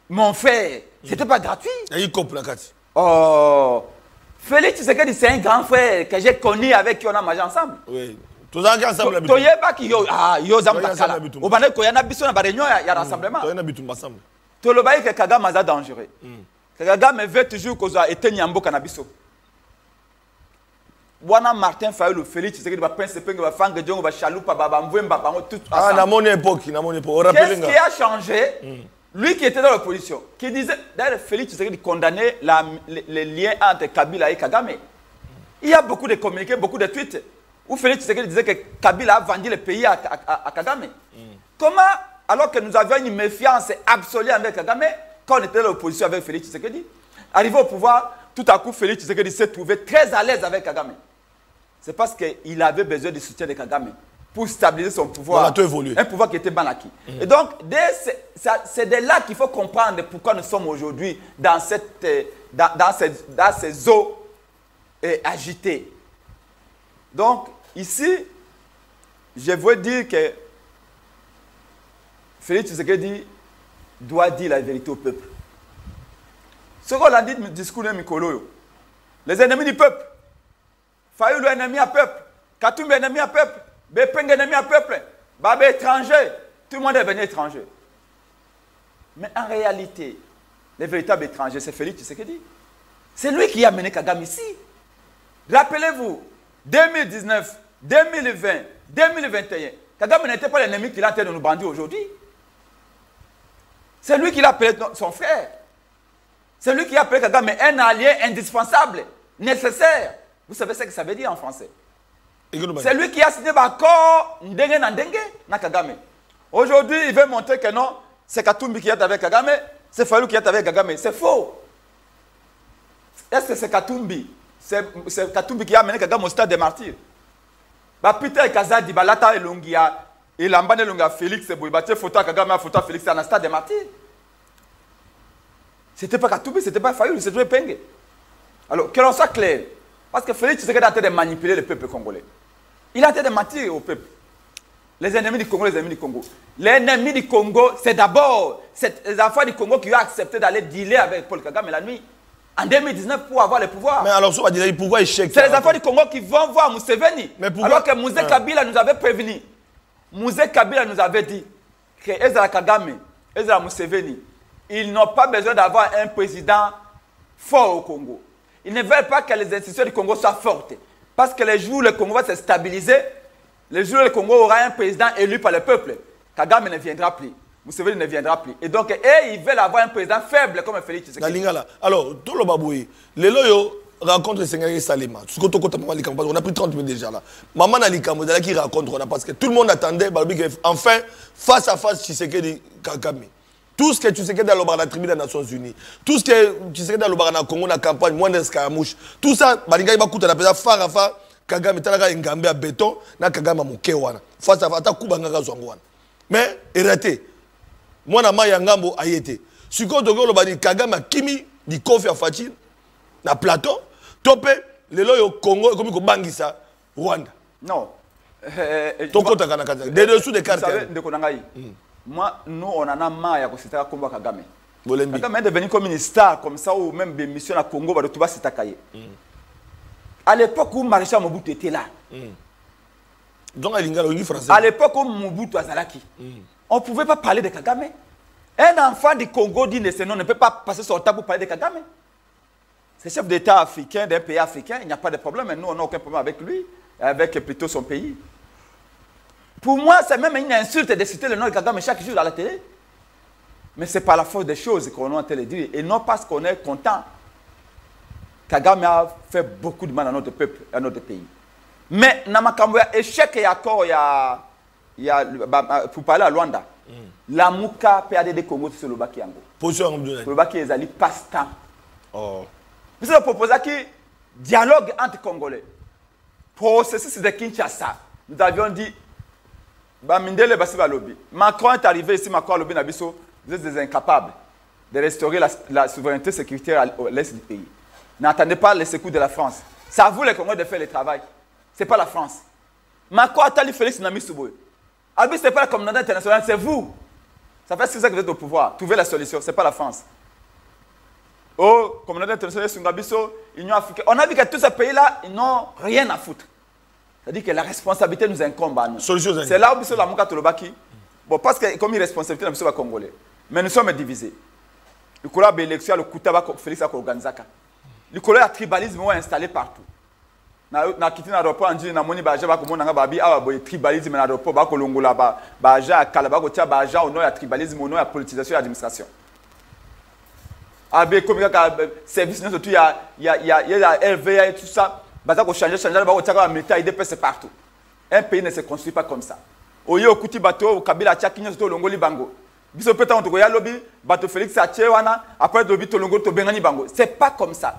Speaker 1: mon frère, c'était pas gratuit. Oh, Félix Tshisekedi, c'est un grand frère que j'ai connu avec qui on a mangé ensemble.
Speaker 2: Oui. Tous ensemble.
Speaker 1: Toyeba ki yo zambakala. Obane ko yana biso na ba réunion ya rassemblement.
Speaker 2: Toyena bitumba ensemble.
Speaker 1: Tolobaye que Kagame est dangereux. Kagame veut toujours qu'on soit éteint Nyamboka na biso. Wana Martin Fayulu, Félix Tshisekedi, Prince va Fanga Djongo, va Chaloupa, va Mvemba, tout.
Speaker 2: Ah, na mon époque,
Speaker 1: Qu'est-ce qui a changé Lui qui était dans l'opposition, qui disait, d'ailleurs Félix Tshisekedi condamnait les liens entre Kabila et Kagame. Il y a beaucoup de communiqués, beaucoup de tweets où Félix Tshisekedi disait que Kabila a vendu le pays à Kagame. Comment, alors que nous avions une méfiance absolue avec Kagame, quand on était dans l'opposition avec Félix Tshisekedi, arrivé au pouvoir, tout à coup Félix Tshisekedi s'est trouvé très à l'aise avec Kagame. C'est parce qu'il avait besoin du soutien de Kagame pour stabiliser son pouvoir. Un pouvoir qui était mal acquis. Et donc, c'est de là qu'il faut comprendre pourquoi nous sommes aujourd'hui dans ces eaux agitées. Donc, ici, je veux dire que Félix Tshisekedi doit dire la vérité au peuple. Ce qu'on a dit dans le discours de Mikolo, les ennemis du peuple, Fayulu ennemi à peuple, Katumbi ennemi à peuple, Bepeng ennemi à peuple, Babé étranger, tout le monde est venu étranger. Mais en réalité, les véritables étrangers, c'est Félix Tshisekedi. C'est lui qui a mené Kagame ici. Rappelez-vous, 2019, 2020, 2021, Kagame n'était pas l'ennemi qu'il est en train de nous brandir aujourd'hui. C'est lui qui l'a appelé son frère. C'est lui qui a appelé Kagame un allié indispensable, nécessaire. Vous savez ce que ça veut dire en français? C'est lui qui a signé l'accord Ndenge na Ndenge na Kagame. Aujourd'hui, il veut montrer que non, c'est Katumbi qui est avec Kagame, c'est Fayulu qui est avec Kagame. C'est faux. Est-ce que c'est Katumbi? C'est Katumbi qui a amené Kagame au stade des martyrs. Peter Kazadi, Balata Elongia, et Lambane Elongia, Félix, Boubati, photo Kagame, photo Félix, c'est un stade des martyrs. C'était pas Katumbi, c'était pas Fayulu, c'était Penge. Alors, que l'on soit clair. Parce que Félix Tshisekedi est en train de manipuler le peuple congolais. Il est en train de mentir au peuple. Les ennemis du Congo, les ennemis du Congo. Les ennemis du Congo, c'est d'abord les enfants du Congo qui ont accepté d'aller dealer avec Paul Kagame la nuit, en 2019, pour avoir le pouvoir.
Speaker 2: Mais alors, ça va dire pourquoi échec?
Speaker 1: C'est les enfants du Congo qui vont voir Museveni. Alors que Mouzé Kabila nous avait prévenu. Mouzé Kabila nous avait dit que Ezra Kagame, Ezra Museveni, ils n'ont pas besoin d'avoir un président fort au Congo. Ils ne veulent pas que les institutions du Congo soient fortes. Parce que les jours où le Congo va se stabiliser, les jours où le Congo aura un président élu par le peuple, Kagame ne viendra plus. Museveni ne viendra plus. Et donc, ils veulent avoir un président faible comme Félix Tshisekedi.
Speaker 2: Alors, tout le baboué, les loyaux rencontrent Senghari Salema. On a pris 30 minutes déjà là. Maman Nalikambo, qui raconte, parce que tout le monde attendait, enfin, face à face, Tshisekedi Kagame. Tout ce que tu sais que dans la tribu des Nations Unies, tout ce que tu sais que dans le Congo, dans la campagne, moins d'escaramouche, tout ça, Balinga va coûter la pesa farafa, Kagame, Talaga, Ngambe à béton, na Kagame à Mokewana. Face à face, ta Kubanga Zangwana. Mais, il raté. Moi, na Maya Ngambo a été. Si quand on a Kagame a Kimi, di Kofi à Fatih, na plateau, topé, les loyaux Congo, comme il Bangisa, Rwanda.
Speaker 1: Non.
Speaker 2: Toko Takanaka, des dessous des cartes.
Speaker 1: Moi, nous, on en a marre de citer Kombo Kagame. Kagame est devenu comme une star, comme ça, ou même des missions à Congo, bah, tu vas citer Kaye. À l'époque où Maréchal Mobutu était là,
Speaker 2: donc,
Speaker 1: à l'époque où Mobutu Azalaki, on ne pouvait pas parler de Kagame. Un enfant du Congo dit que ne peut pas passer son temps pour parler de Kagame. C'est chef d'État africain, d'un pays africain, il n'y a pas de problème. Nous, on n'a aucun problème avec lui, avec plutôt son pays. Pour moi, c'est même une insulte de citer le nom de Kagame chaque jour à la télé. Mais c'est par la force des choses qu'on est en train de dire. Et non parce qu'on est content. Kagame a fait beaucoup de mal à notre peuple, à notre pays. Mais, Namakambo, échec et accord, pour parler à Luanda, la Mouka PADD Congo, c'est le Bakiango.
Speaker 2: Position
Speaker 1: le Baki est allé passe-temps. Vous avez proposé qui dialogue entre Congolais. Processus de Kinshasa. Nous avions dit. Macron est arrivé ici, Macron a lobby Nabiso, vous êtes des incapables de restaurer la souveraineté sécuritaire à l'est du pays. N'attendez pas les secours de la France. C'est à vous les Congolais de faire le travail. Ce n'est pas la France. Macron a tali Félix Namisouboy. Abi, ce n'est pas la communauté internationale, c'est vous. Ça fait 6 ans que vous êtes au pouvoir. Trouvez la solution, ce n'est pas la France. Oh, communauté internationale, Sungabiso, Union africaine. On a vu que tous ces pays-là, ils n'ont rien à foutre. C'est-à-dire que la responsabilité nous incombe à nous. C'est là où nous sommes la Tolobaki. Bon, parce que comme une responsabilité, nous sommes congolais. Mais nous sommes divisés. Le colère élection, le Koutaba, Félix Akoganzaka. Le colère tribalisme est installé partout. na kiti na aéroport anjili na moni ba agent ba ko mona nga ba bi awa boy tribalisme na aéroport ba ko longola ba agent kala ba ko tia ba agent au nom ya tribalisme au nom ya politisation et administration. Abe comme ka service nous tout ya LVA et tout ça ba za ko changer ba ko tia ka militaire IDPS partout. Un pays ne se construit pas comme ça. Oye okuti bato o kabila tia kinyo to longoli bango. Biso peta on to ya lobby bato Félix Ache wana après lobby to longoli to bengani bango. C'est pas comme ça.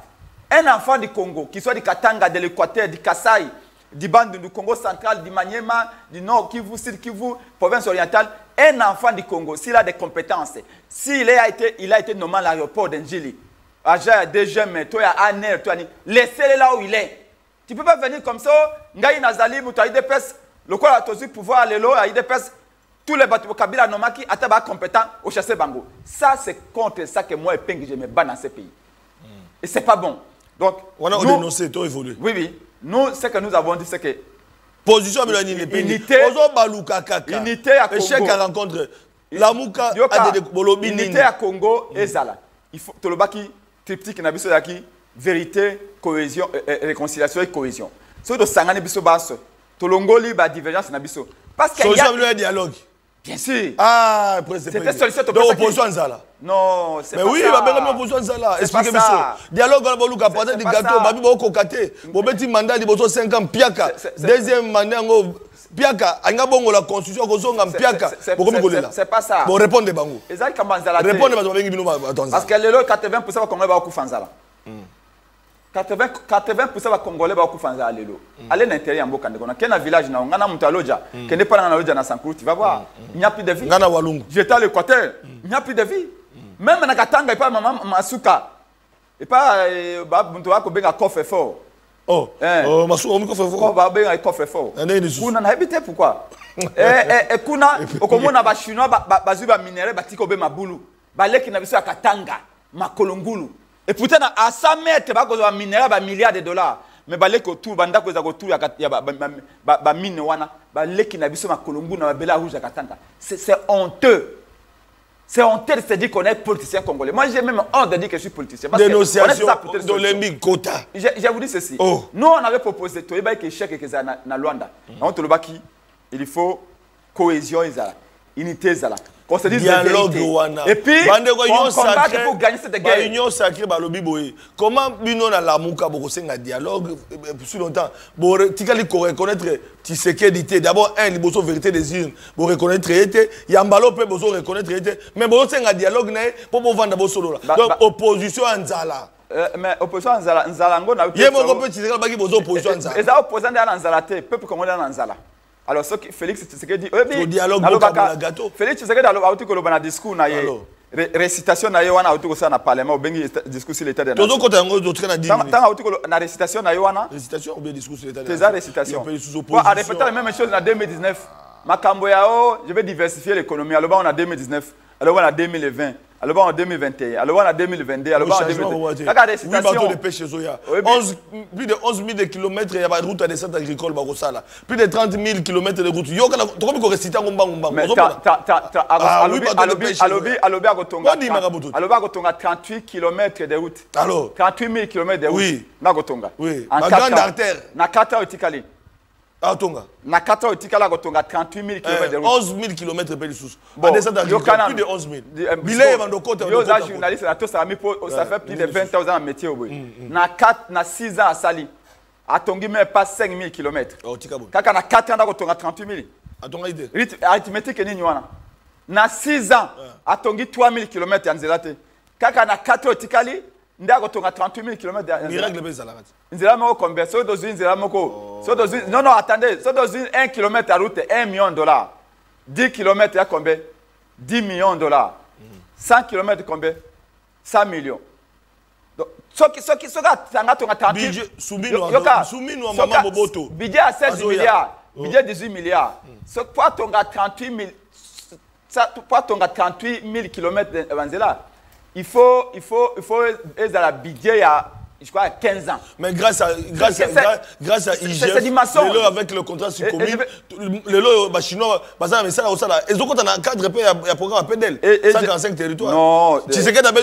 Speaker 1: Un enfant du Congo, qu'il soit du Katanga, de l'Équateur, du Kasaï, du Bandundu, du Congo central, du Maniema, du Nord Kivu, Sud Kivu, province orientale, un enfant du Congo, s'il a des compétences, s'il a été nommé à l'aéroport d'Njili, à DGM, toi à Anel, toi laissez-le là où il est. Tu ne peux pas venir comme ça, Ngaï Nazali, Mouta IDPS, le quoi a aussi pouvoir aller là, à IDPS, tous les bateaux Kabila Nomaki, Ataba compétent au chassé Bango. Ça, c'est contre ça que moi et Peng, je me bats dans ces pays. Et ce n'est pas bon. Donc,
Speaker 2: on a dénoncé, tout évolué.
Speaker 1: Oui, oui. Nous, ce que nous avons dit, c'est que
Speaker 2: position unité
Speaker 1: à Congo.
Speaker 2: Échec à rencontre. La Mouka a des
Speaker 1: unité à Congo et Zala. Il faut que le baki triptyque na biso yaki vérité, cohésion, réconciliation et cohésion. Ce que sangani biso baso, tolongoli ba divergence na biso. Parce qu'il y a
Speaker 2: un dialogue.
Speaker 1: Bien sûr.
Speaker 2: Ah, après c'est
Speaker 1: c'était solution
Speaker 2: de opposition Zala.
Speaker 1: Non, c'est pas ça.
Speaker 2: Mais oui, il va bien opposition Zala. Expliquez-moi ça. Dialogue on va luka parler du gâteau, babi ba kokate. Bobeti mandat liboso 5 ans piaka. Deuxième mandat ngo piaka, anga bongo la constitution kozonga piaka.
Speaker 1: C'est pas ça.
Speaker 2: Bon répondez bango.
Speaker 1: Ezali Kambanzala.
Speaker 2: Répondez ba bengi bino attends.
Speaker 1: Parce que lelo 80% va Congolais ba okufanzala. 80% va Congolais ba okufanzala lelo. Allez na intérieur mboka ndeko na kena village na ngana mutaloja. Kende pas na loja na Sankuru, tu vas voir. Il n'y a plus de vie.
Speaker 2: Ngana Walungu.
Speaker 1: J'étais à l'Équateur. Il n'y a plus de vie. Même na Katanga et pas maman Masuka. Et pas Buntoa ko benga coffre fort.
Speaker 2: Oh, Masuka ko coffre fort.
Speaker 1: Ko ba benga coffre fort. Kuna na habité pourquoi? Kuna okomona ba chinois ba zuba minéraux ba tiko be mabulu. Ba leki na biso ya Katanga, makolongulu. Et pourtant à 100 mètres ba ko ba minéraux ba milliards de dollars. Mais ba leki autour banda ko za ko tour ya ba mine wana ba leki na biso makolongulu na ba bela rouge ya Katanga. C'est honteux. C'est honteux de se dire qu'on est politicien congolais. Moi, j'ai même honte de dire que je suis politicien.
Speaker 2: Dénonciation d'Olympique Kota.
Speaker 1: Je vous dis ceci. Oh. Nous, on avait proposé, tu vois, que chèque que ça na Luanda. On te le baki, il faut cohésion, unité, qu'on se dise
Speaker 2: dialogue.
Speaker 1: Et puis, on combat pour gagner cette guerre.
Speaker 2: Union sacrée, comment bino na la mouka bokosenga dialogue plus longtemps. Bon, tikali ko reconnaître Tshisekedi. D'abord un liboso vérité des urnes. Bon reconnaître été, Yambalo peut boso reconnaître été, mais bosenga dialogue na pour vendre bo solo là. Donc opposition en Nzala.
Speaker 1: Mais opposition en Nzala ngo na.
Speaker 2: Yemo ko peut Tshisekedi baki boso opposition en Nzala.
Speaker 1: Et ça opposant en Nzala te, peuple congolais en Nzala. Alors, ce que Félix Tshisekedi dit,
Speaker 2: dialogue
Speaker 1: Félix Tshisekedi a dit un discours, récitation na wana autour ça na parlement, bengi discours sur l'état de la nation.
Speaker 2: Tout côté d'autres na dit.
Speaker 1: Na récitation na wana.
Speaker 2: Récitation ou bien discours sur l'état de
Speaker 1: la nation. C'est récitation. Pour répéter la même chose en 2019. Makambo yao, je vais diversifier l'économie. Alors on a 2019, alors on a 2020. Alors en 2021, alors en 2022, alors en 2022. Regardez
Speaker 2: oui, bateau de pêche Zoya. Plus de 11 000 km, il y a des routes à des centres agricoles. Plus de 30 000 km de routes. Il y a des réciter à
Speaker 1: mais alors 38 km de route.
Speaker 2: Alors
Speaker 1: 38 000 km de route.
Speaker 2: Oui.
Speaker 1: Oui.
Speaker 2: En grande artère.
Speaker 1: Na 4 heures Tikali. Na 4 heures Tikala Gotonga 38 000 km de route.
Speaker 2: 11 000 km de sous. Bon, plus de 11 000. Billet Mandokota.
Speaker 1: Yo za journaliste na to ça fait plus de 20 ans en métier au bout. Na 6 ans à Sali. Atongi même pas 5 000 km. Kaka na 4 ans na Gotonga 38 000.
Speaker 2: Atonga idée.
Speaker 1: Arithmétique ni wana. Na 6 ans atongi 3 000 km ya Nzelate. Kaka na 4 heures Tikali ndago tonga 38 000 km.
Speaker 2: Miracle pesa la kati.
Speaker 1: Nzela moko combien? So dans une nzela moko. So dans une non attendez, so dans une 1 km à route $1 million. 10 km à combien? 10 millions de dollars. 100 km combien? 100 millions. Donc ce qui tanga tonga 38
Speaker 2: budget soumino à maman Boboto.
Speaker 1: Budget à 16 milliards. Budget 18 milliards. Ce quoi tonga 38 000 ça quoi tonga 38 000 km de nzela. Il faut la budget à je crois, 15 ans.
Speaker 2: Mais grâce à IGF, avec le contrat sur commune, les Chinois, parce que ils ont un cadre, il y a un programme à PEDEL, 145 territoires.
Speaker 1: Non.
Speaker 2: Tu sais qu'il y a un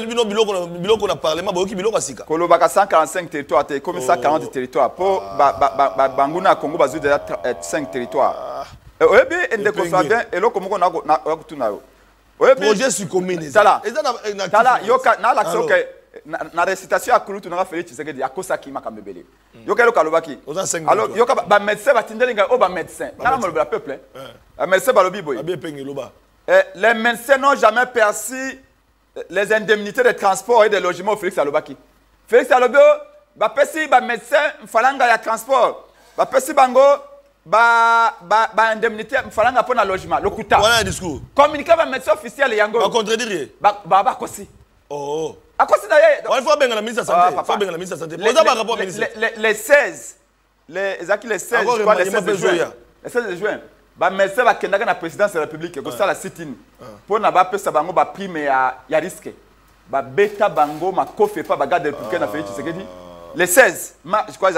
Speaker 2: parlement, il y a
Speaker 1: 145 territoires, comme 140 territoires. Pour Banguna, Congo, il y a 5 territoires. Oui, il y a bien, et là, comment on a tout
Speaker 2: projet sur commune.
Speaker 1: Tala, l'action que na récitation à Kouloutou na Félix Tshisekedi à Kosaki makambebele. Yoka loka lobaki. Alors yoka ba médecin ba tindelinga o ba médecin. Na la peuple. Un médecin ba lobi boy. Les médecins n'ont jamais perçu les indemnités de transport et de logement au Félix Alobaki. Félix Alobio ba pesi ba médecin falanga ya transport. Ba pesi bango ba indemnité falanga pour na logement lokuta.
Speaker 2: Voilà un discours.
Speaker 1: Communiquer ba médecin officiel yango.
Speaker 2: Ba contredire.
Speaker 1: Ba kosi.
Speaker 2: Oh.
Speaker 1: À quoi c'est d'ailleurs?
Speaker 2: Il faut bien la ministre de la Santé. Il faut bien la ministre de la Santé. Posez un rapport ministre.
Speaker 1: Les 16, les 16, je crois, les 16 de juin. Les 16 de juin. Bah, mais ça va qu'il y a la présidence de la République, que ça la sit-in. Pour n'a pas pu savoir que prime ya risque. Bah, bêta bango, ma coffre pas bagarre de républicain a fait tu sais que dit. Les 16, je crois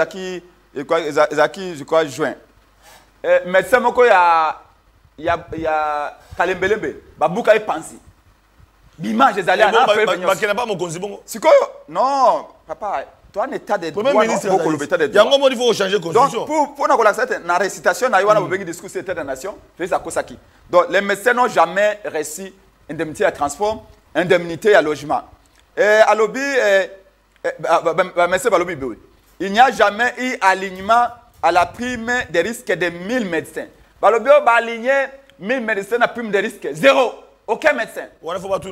Speaker 1: je crois juin. Médecin moko ya Kalembelembe, bah bouka est pensé. L'image des alliés
Speaker 2: à pas mon conzibongo.
Speaker 1: Non, papa, toi, un état de droit.
Speaker 2: Premier ministre, il y a un moment il faut changer la constitution.
Speaker 1: Donc, pour la récitation, il y a un discours sur l'état de la nation, c'est à Kosaki. Donc, les médecins n'ont jamais reçu indemnité à transport, indemnité à logement. Et à l'objet, il n'y a jamais eu alignement à la prime des risques de 1000 médecins. À l'objet, on va aligner 1000 médecins à la prime des risques. Zéro. Aucun médecin.
Speaker 2: Il faut pas tout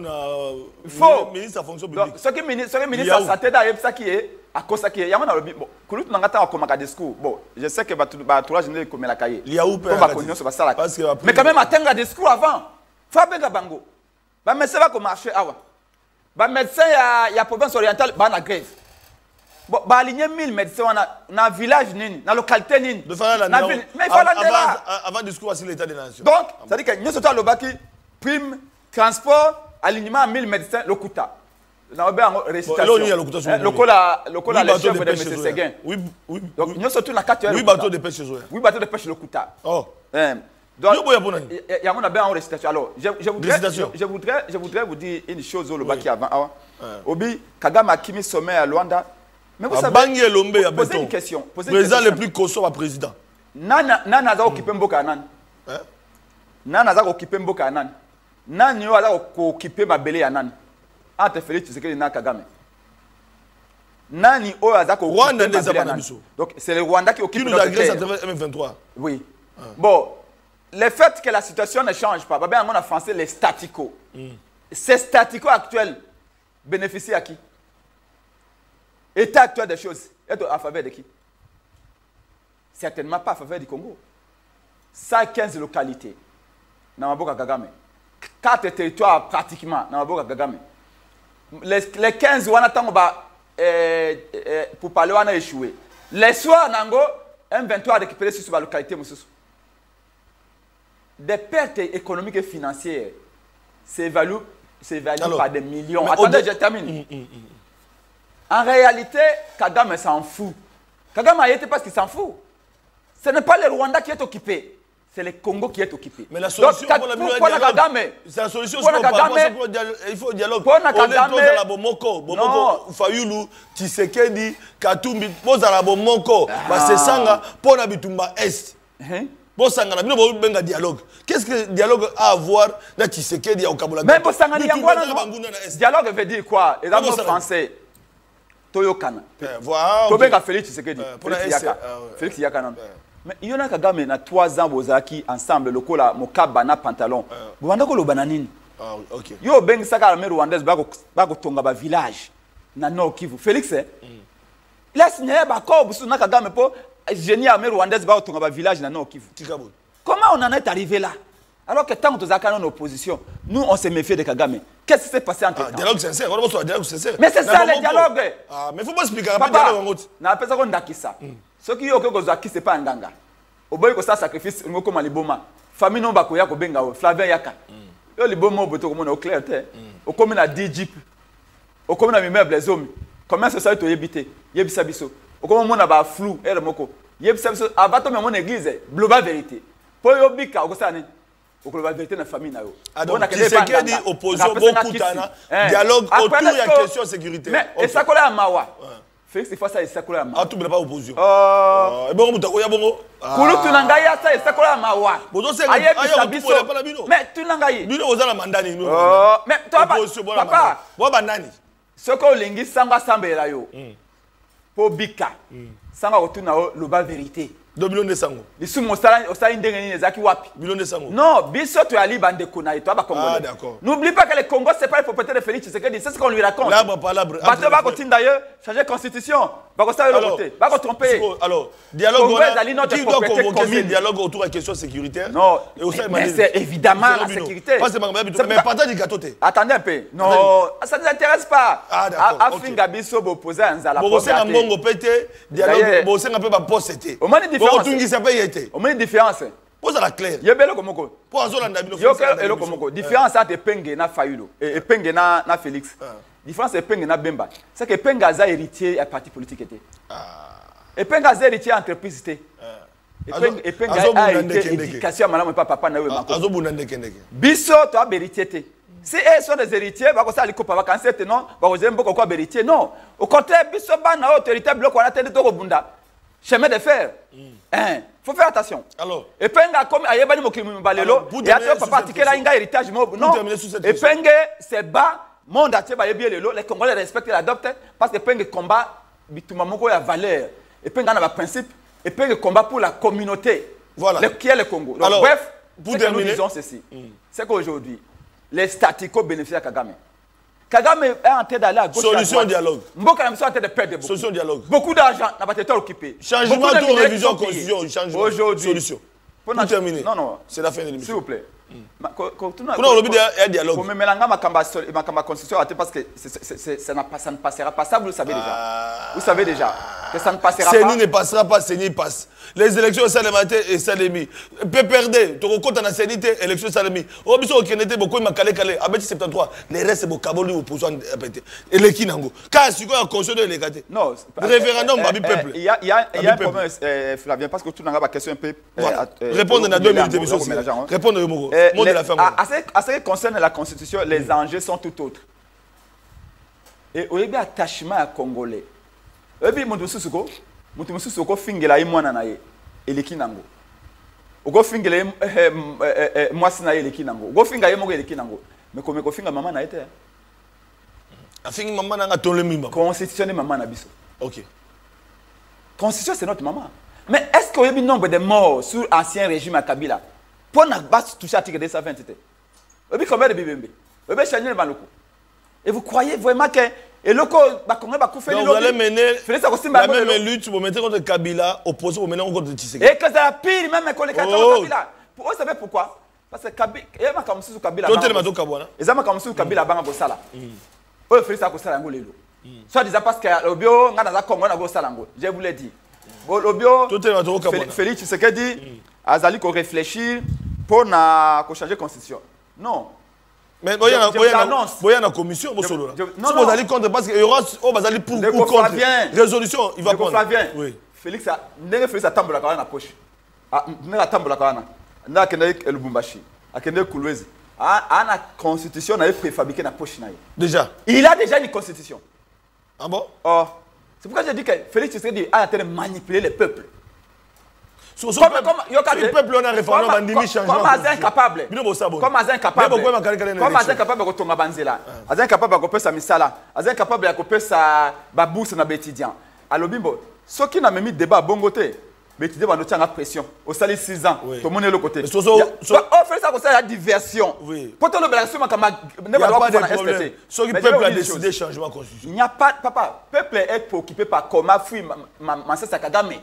Speaker 1: ministre
Speaker 2: de fonction publique.
Speaker 1: Ce qui est ministre de la santé, ça qui est à cause qui est. Il y a un bon. Quand on a comme un discours. Bon, je sais que tout je comme la cahier.
Speaker 2: Il y a où
Speaker 1: mais quand même atteindre un discours avant. Fabenga bango. Ba médecin va comme marcher awa. Ba médecin il y a province orientale ba na grève. Bon, ba aligner 1000 médecins na village nini, na localité nini.
Speaker 2: Mais il faut là avant discours sur l'état des nations.
Speaker 1: Donc, ça dit que nous sommes lobaki prime, transport, alignement à 1000 médecins, le Kouta. Nous avons une récitation. Le chef de M. Séguin. Donc, nous sommes tous la 4 heures.
Speaker 2: 8 bateaux de pêche chez eux.
Speaker 1: 8 bateaux de pêche, le Kouta.
Speaker 2: Oh.
Speaker 1: Donc, il y a une récitation. Alors, je voudrais vous dire une chose au Baki avant. Obi, Kagame a kimi sommet à Luanda. Mais vous savez, posez une question.
Speaker 2: Président le plus costaud à président.
Speaker 1: Nana a occupé Mboka Anan. Nana a occupé Mboka Anan. Nani a occupé Mabele Anan. Ante Félix Tshisekedi na Kagame. Nani a occupé Mabele Anan. Donc c'est le Rwanda qui occupe
Speaker 2: notre terre. Qui nous agresse à travers M23.
Speaker 1: Oui. Bon, le fait que la situation ne change pas, on a français les staticos. Ces staticos actuels bénéficient à qui? État actuel des choses est en faveur de qui? Certainement pas en faveur du Congo. 115 localités. Namaboka Kagame. 4 territoires pratiquement. Namaboka Kagame. Les 15 on attend pour parler on a échoué. Les soirs Nango M23 a récupéré sur la localité. Des pertes économiques et financières s'évaluent par des millions. Attendez, je termine. En réalité, Kagame s'en fout. Kagame a été parce qu'il s'en fout. Ce n'est pas le Rwanda qui est occupé. C'est le Congo qui est occupé.
Speaker 2: Mais la solution pour le dialogue, c'est la solution il faut dialogue. On est tous à la Bomoko, Bomoko, Fayulu, Tshisekedi, Katumbi, tous à la Bomoko, Basesanga, pour la Bitumba Est. Bosangana, nous avons un dialogue. Qu'est-ce que le dialogue a à voir dans Tshisekedi au Kaboula?
Speaker 1: Mais Bosangana, dialogue veut dire quoi? Et dans le français, Toyokana. Tobenga Félix Tshisekedi. Félix Yakana. Mais il y en a Kagame na 3 ans bozaki ensemble le kola mokaba na pantalon. Bwanda ko lo bananini.
Speaker 2: OK.
Speaker 1: Yo bengi saka la rwandaise bako tonga ba village na Nord Kivu. Félix laisse nya ba ko busu na Kagame po génie armée rwandaise bako tonga ba village na Nord Kivu. Comment on en est arrivé là? Alors que tant que nous avons en opposition, nous on se méfie de Kagame. Qu'est-ce qui s'est passé entre temps?
Speaker 2: Dialogue sincère, on va dialogue sincère.
Speaker 1: Mais c'est ça le dialogue.
Speaker 2: Mais il faut pas expliquer après dialogue.
Speaker 1: Na pesa ko ndakisa. Ce qui est que Zaki c'est pas un ganga. Au bout de ça sacrifice, on comme liboma. Famille non bakoya ko benga Flavien Yaka. Yo liboma boto comme au clair terre. Au comme na 10 jeep. Au comme na meuble les hommes. Comment ça to yebité? Yebisa biso. Comment mon aba flou et le moko. Yebisa biso abato me mon église global vérité. Po yobika okosane. Au global vérité na famille na yo.
Speaker 2: Donc c'est ce qui dit opposition beaucoup tana dialogue autour de la question sécurité.
Speaker 1: Mais et ça kola mawa. Félix fois ça et ça kola mawa.
Speaker 2: Ah tu ne pas opposition. Et bon mutako ya bongo.
Speaker 1: Kulu tunangai ya ça et ça kola mawa.
Speaker 2: Bozo c'est
Speaker 1: mais tunangai.
Speaker 2: Bino ozala mandani nous.
Speaker 1: Mais toi papa.
Speaker 2: Wa bandani.
Speaker 1: Ce que lingi sanga sambela yo. Po bika. Sanga otuna lo ba vérité.
Speaker 2: Bilon de sango.
Speaker 1: Bisu mosala osala ndenge nini ezaki wapi?
Speaker 2: Bilon de sango.
Speaker 1: Non, biso to ali bande kona et toi ba Congolais.
Speaker 2: Ah d'accord.
Speaker 1: N'oublie pas que le Congo c'est pas le propriétaire de Félix Tshisekedi, c'est ce qu'on lui raconte.
Speaker 2: Là palabre.
Speaker 1: Bato ba continue d'ailleurs changer constitution. Ba ko ça le côté. Ba ko tromper.
Speaker 2: Alors, dialogue
Speaker 1: qui doit convoquer
Speaker 2: ce dialogue autour de la question sécuritaire.
Speaker 1: Non. Mais c'est évidemment la sécurité.
Speaker 2: Mais partage du gâteau.
Speaker 1: Attendez un peu. Non, ça ne nous intéresse pas.
Speaker 2: Ah d'accord.
Speaker 1: Afinga biso bo poser un zala.
Speaker 2: Bo c'est un mongo pété dialogue bo c'est un peu ba poste.
Speaker 1: Au moins différence.
Speaker 2: Au
Speaker 1: moins différence.
Speaker 2: Pose à la claire.
Speaker 1: Yebelo komoko.
Speaker 2: Pour azolanda bino.
Speaker 1: Yokelo komoko. Différence entre Penge na Fayulu et Penge na Félix. Différence c'est Penge na Bemba. C'est que Penge a héritier à parti politique était. Et Penge a héritier entreprise était. Et Penge a héritier éducation madame papa na we mako.
Speaker 2: Azobunda ndekendeke.
Speaker 1: Biso to a héritier té. Si eux sont des héritiers, va ça liko papa quand c'est non, va vous beaucoup quoi héritier non. Au contraire biso ba na autorité bloc on a tenu to bunda. Chemin de fer. Hein, faut faire attention.
Speaker 2: Alors,
Speaker 1: et penga comme ayebani mokimi balelo, et après papa tikela inga héritage mo non. Et penga c'est bas monde atie ba yebi lelo, les Congolais respectent et l'adoptent parce que penga combat bituma moko ya valeur. Et penga na ba principe et penga combat pour la communauté.
Speaker 2: Voilà.
Speaker 1: Qui est le Congo. Donc,
Speaker 2: alors,
Speaker 1: bref,
Speaker 2: pour terminer,
Speaker 1: nous disons ceci. C'est qu'aujourd'hui les staticos bénéficient à Kagame. Kagame est en train d'aller à gauche.
Speaker 2: Solution dialogue.
Speaker 1: Mboka est en train de perdre beaucoup.
Speaker 2: Solution dialogue.
Speaker 1: Beaucoup d'argent n'a pas été occupé.
Speaker 2: Changement de révision constitution. Changement.
Speaker 1: Aujourd'hui.
Speaker 2: Solution. Pour terminer.
Speaker 1: Non, non.
Speaker 2: C'est la fin de l'émission.
Speaker 1: S'il vous plaît.
Speaker 2: Pour nous, le but est dialogue.
Speaker 1: Pour me mélanger ma constitution parce que ça ne passera pas. Ça, vous le savez déjà. Vous savez déjà que ça ne passera pas.
Speaker 2: Séni ne passera pas, Séni passe. Les élections Salemate et Salemi. PPRD, tu comptes en sénité, élections Salemi. Au biso au Kenete, beaucoup de Makale, Abeti 73. Les restes, c'est beaucoup Kaboli ou pour et les Kinango. Car si quoi, constitution de l'égalité. Non. Référendum, Babi peuple.
Speaker 1: Il y a un problème, Flavien, parce que tu n'as pas question un peu.
Speaker 2: Répondre à 2 minutes, monsieur. Répondre au mot.
Speaker 1: À ce qui concerne la Constitution, les enjeux sont tout autres. Et au lieu d'attachement à Congolais, et puis, Mutusuko fingela imwana na ye eleki nango. Ugo fingela mwasi na ye eleki nango. Ugo finga ye moko eleki nango. Mais comme ko finga maman na été.
Speaker 2: A fingi maman na tole mimba.
Speaker 1: Constitution de maman na biso.
Speaker 2: OK.
Speaker 1: Constitution c'est notre maman. Mais est-ce qu'il y a eu nombre de morts sous l'ancien régime à Kabila pour ne pas toucher à l'article 220 était? Et puis combien de bibembe? Et puis changer le maloko. Et vous croyez vraiment que et le
Speaker 2: vous allez mener la même lutte pour mettre contre Kabila, opposé pour mener contre Tshisekedi.
Speaker 1: Et que c'est la pire même que les Kabila. Vous savez pourquoi? Parce que Kabila, il y a comme si Kabila. Il y a comme si Kabila banga bosala. Oh, Félix a kosala ngolelo. Soit disant parce que le bio ngana za Congo na bosala ngo. Je vous l'ai dit. Le bio Félix Tshisekedi azali ko réfléchir pour na ko changer constitution. Non.
Speaker 2: Mais il y a une commission. Si vous allez contre, parce qu'il y aura pour ou contre. Résolution, il va prendre.
Speaker 1: Oui. Félix a tambola dans la poche. Il a tambola dans la poche. Il a Lubumbashi. Il a Kolwezi. Il a une constitution préfabriquée dans la poche.
Speaker 2: Déjà.
Speaker 1: Il a déjà une constitution.
Speaker 2: Ah bon?
Speaker 1: C'est pourquoi j'ai dit que Félix Tshisekedi a été manipuler le peuple.
Speaker 2: Comme le peuple on a référendum bandimi changement.
Speaker 1: Comme Azin capable. Comme Azin capable. Comme Azin capable de tomber banzela. Azin capable de couper sa misala. Azin capable de couper sa babousse na bétidian. Alors bimbo, ceux qui n'a même mis débat bongoté, bétidian va nous tenir à pression. Au sali 6 ans, tout le monde est le côté. On fait ça pour ça la diversion. Pour tout le balancement comme ne va pas pouvoir respecter.
Speaker 2: Ceux qui peuple a décidé changement constitution.
Speaker 1: Il n'y a pas papa, peuple est préoccupé par comment fuir ma Kagame.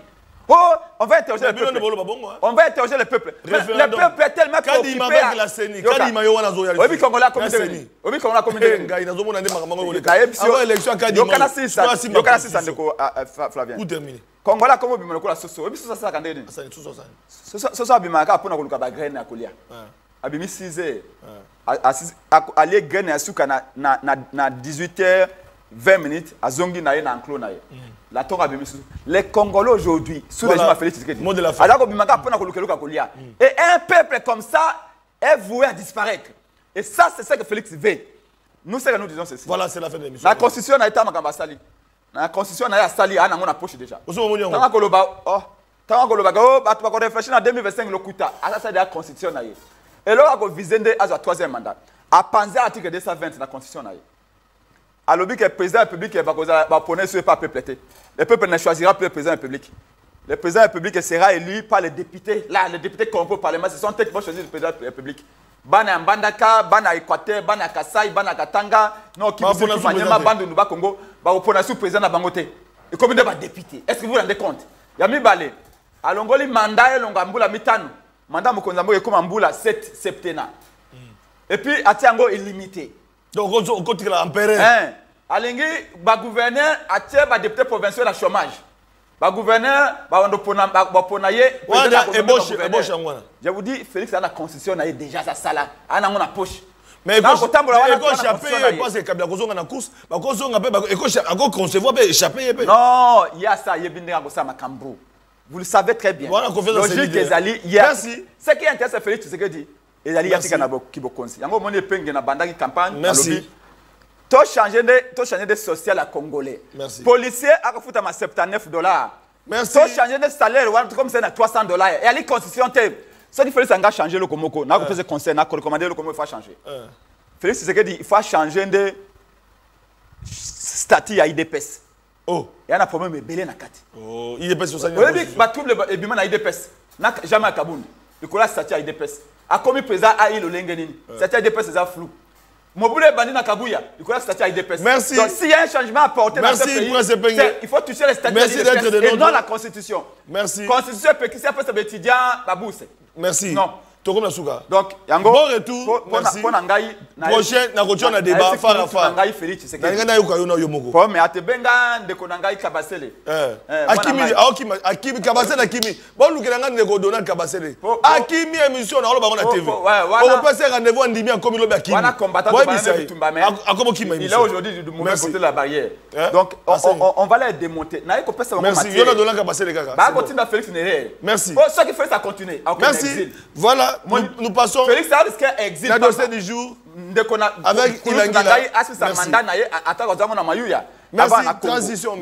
Speaker 1: Oh, on va interroger le peuple. On va interroger le peuple. Le peuple est tellement préoccupé.
Speaker 2: Pour terminer.
Speaker 1: Kongola comme bimana ko la soso. Obi soso sa kandene. Soso abimaka pona koluka ba graine akolia. Abimi 6h. Ali graine asuka na 18h 20 minutes, à Zongi na en enclos na la Torah les Congolais aujourd'hui, sous le régime de Félix Tshisekedi.
Speaker 2: Mot de la fin.
Speaker 1: Et un peuple comme ça est voué à disparaître. Et ça, c'est ce que Félix veut. Nous, c'est que nous disons ceci.
Speaker 2: Voilà, c'est la fin de l'émission.
Speaker 1: La constitution n'a été à Sali. La constitution n'a été à Sali, à la poche déjà. Tant qu'on réfléchit en 2025, le Kouta, ça c'est la constitution. Et là, on vise à troisième mandat. À penser à l'article 220 de la constitution. Alors, le président de la République va prendre ce pas peuple. Le peuple ne choisira plus le président de la République. Le président de la République sera élu par les députés. Là, les députés corrompus au Parlement, ce sont eux qui vont choisir le président de la République. Bana Mbandaka, Bana Équateur, Bana Kassai, Bana Katanga, non, qui vous Manyama, Bande de Congo, va reprendre le président de Bangote. Et combien de députés? Est-ce que vous vous rendez compte? Yami Balé. À Longoli, mandat, Longambula, Mitano. Mandat Mokonzambo, et comme Amboula, 7 septennats. Et puis, Atiango illimité.
Speaker 2: Donc, on continue à empereur.
Speaker 1: Alingi, le gouverneur a tiré le député provincial à chômage. Le gouverneur, je vous dis, Félix a la constitution déjà sa salle. Il a une poche.
Speaker 2: Mais il faut échapper, parce que Kabila Kozonga na course, concevoir échapper.
Speaker 1: Non, il y a ça, il y a bien Makambo. Vous le savez très bien. Logique des alliés, merci. Ce qui intéresse Félix, c'est ce que dit. Les alliés qui ont conçu. Il y a un moment de campagne.
Speaker 2: Merci.
Speaker 1: Tu as changé de social à Congolais.
Speaker 2: Merci.
Speaker 1: Policier a refoutu à $79.
Speaker 2: Merci.
Speaker 1: Tu as changé de salaire comme c'est à $300. Et à la constitution, ce qu'il fallait, c'est changer le Komoko. N'a pas fait conseil, n'a pas recommandé le Komoko, il faut changer. Félix, c'est ce qu'il dit, il faut changer de statut à IDPS.
Speaker 2: Oh.
Speaker 1: Il y a un problème de belé na kati.
Speaker 2: Oh, IDPS sur ça.
Speaker 1: Vous avez dit que tout le monde a IDPS. N'a jamais à Kabound. Le collège statut à IDPS. A commis président à il Lengenin. Statut à IDPS, c'est flou. Moboule Bandi na Kabouya, il connaît le statut à IDPS.
Speaker 2: Merci.
Speaker 1: Donc s'il y a un changement à apporter dans ce pays, il faut toucher le statut à IDPS et non la Constitution.
Speaker 2: Merci.
Speaker 1: Constitution peut si après c'est étudiant Babousse.
Speaker 2: Merci.
Speaker 1: Non.
Speaker 2: Donc,
Speaker 1: Yango,
Speaker 2: bon retour. Merci. Prochain, on a débat.
Speaker 1: Mais à te benga de Konangai Kabasele.
Speaker 2: Akimi Kabasele Akimi. Bon, nous avons des donner Kabasele. Akimi émission on a TV. On peut faire rendez-vous en dimi en comme il Akimi.
Speaker 1: Il a aujourd'hui du mauvais côté de la barrière. Donc on va les démonter.
Speaker 2: Merci. Il y a donner Kabasele Kaka.
Speaker 1: Bah continue à Félix Néré.
Speaker 2: Merci.
Speaker 1: Ce qui fait ça continuer.
Speaker 2: Merci. Voilà. Nous passons
Speaker 1: Félix a risqué exil.
Speaker 2: Le dossier du jour
Speaker 1: avec
Speaker 2: Ilangila.
Speaker 1: Merci.
Speaker 2: Merci. Transition.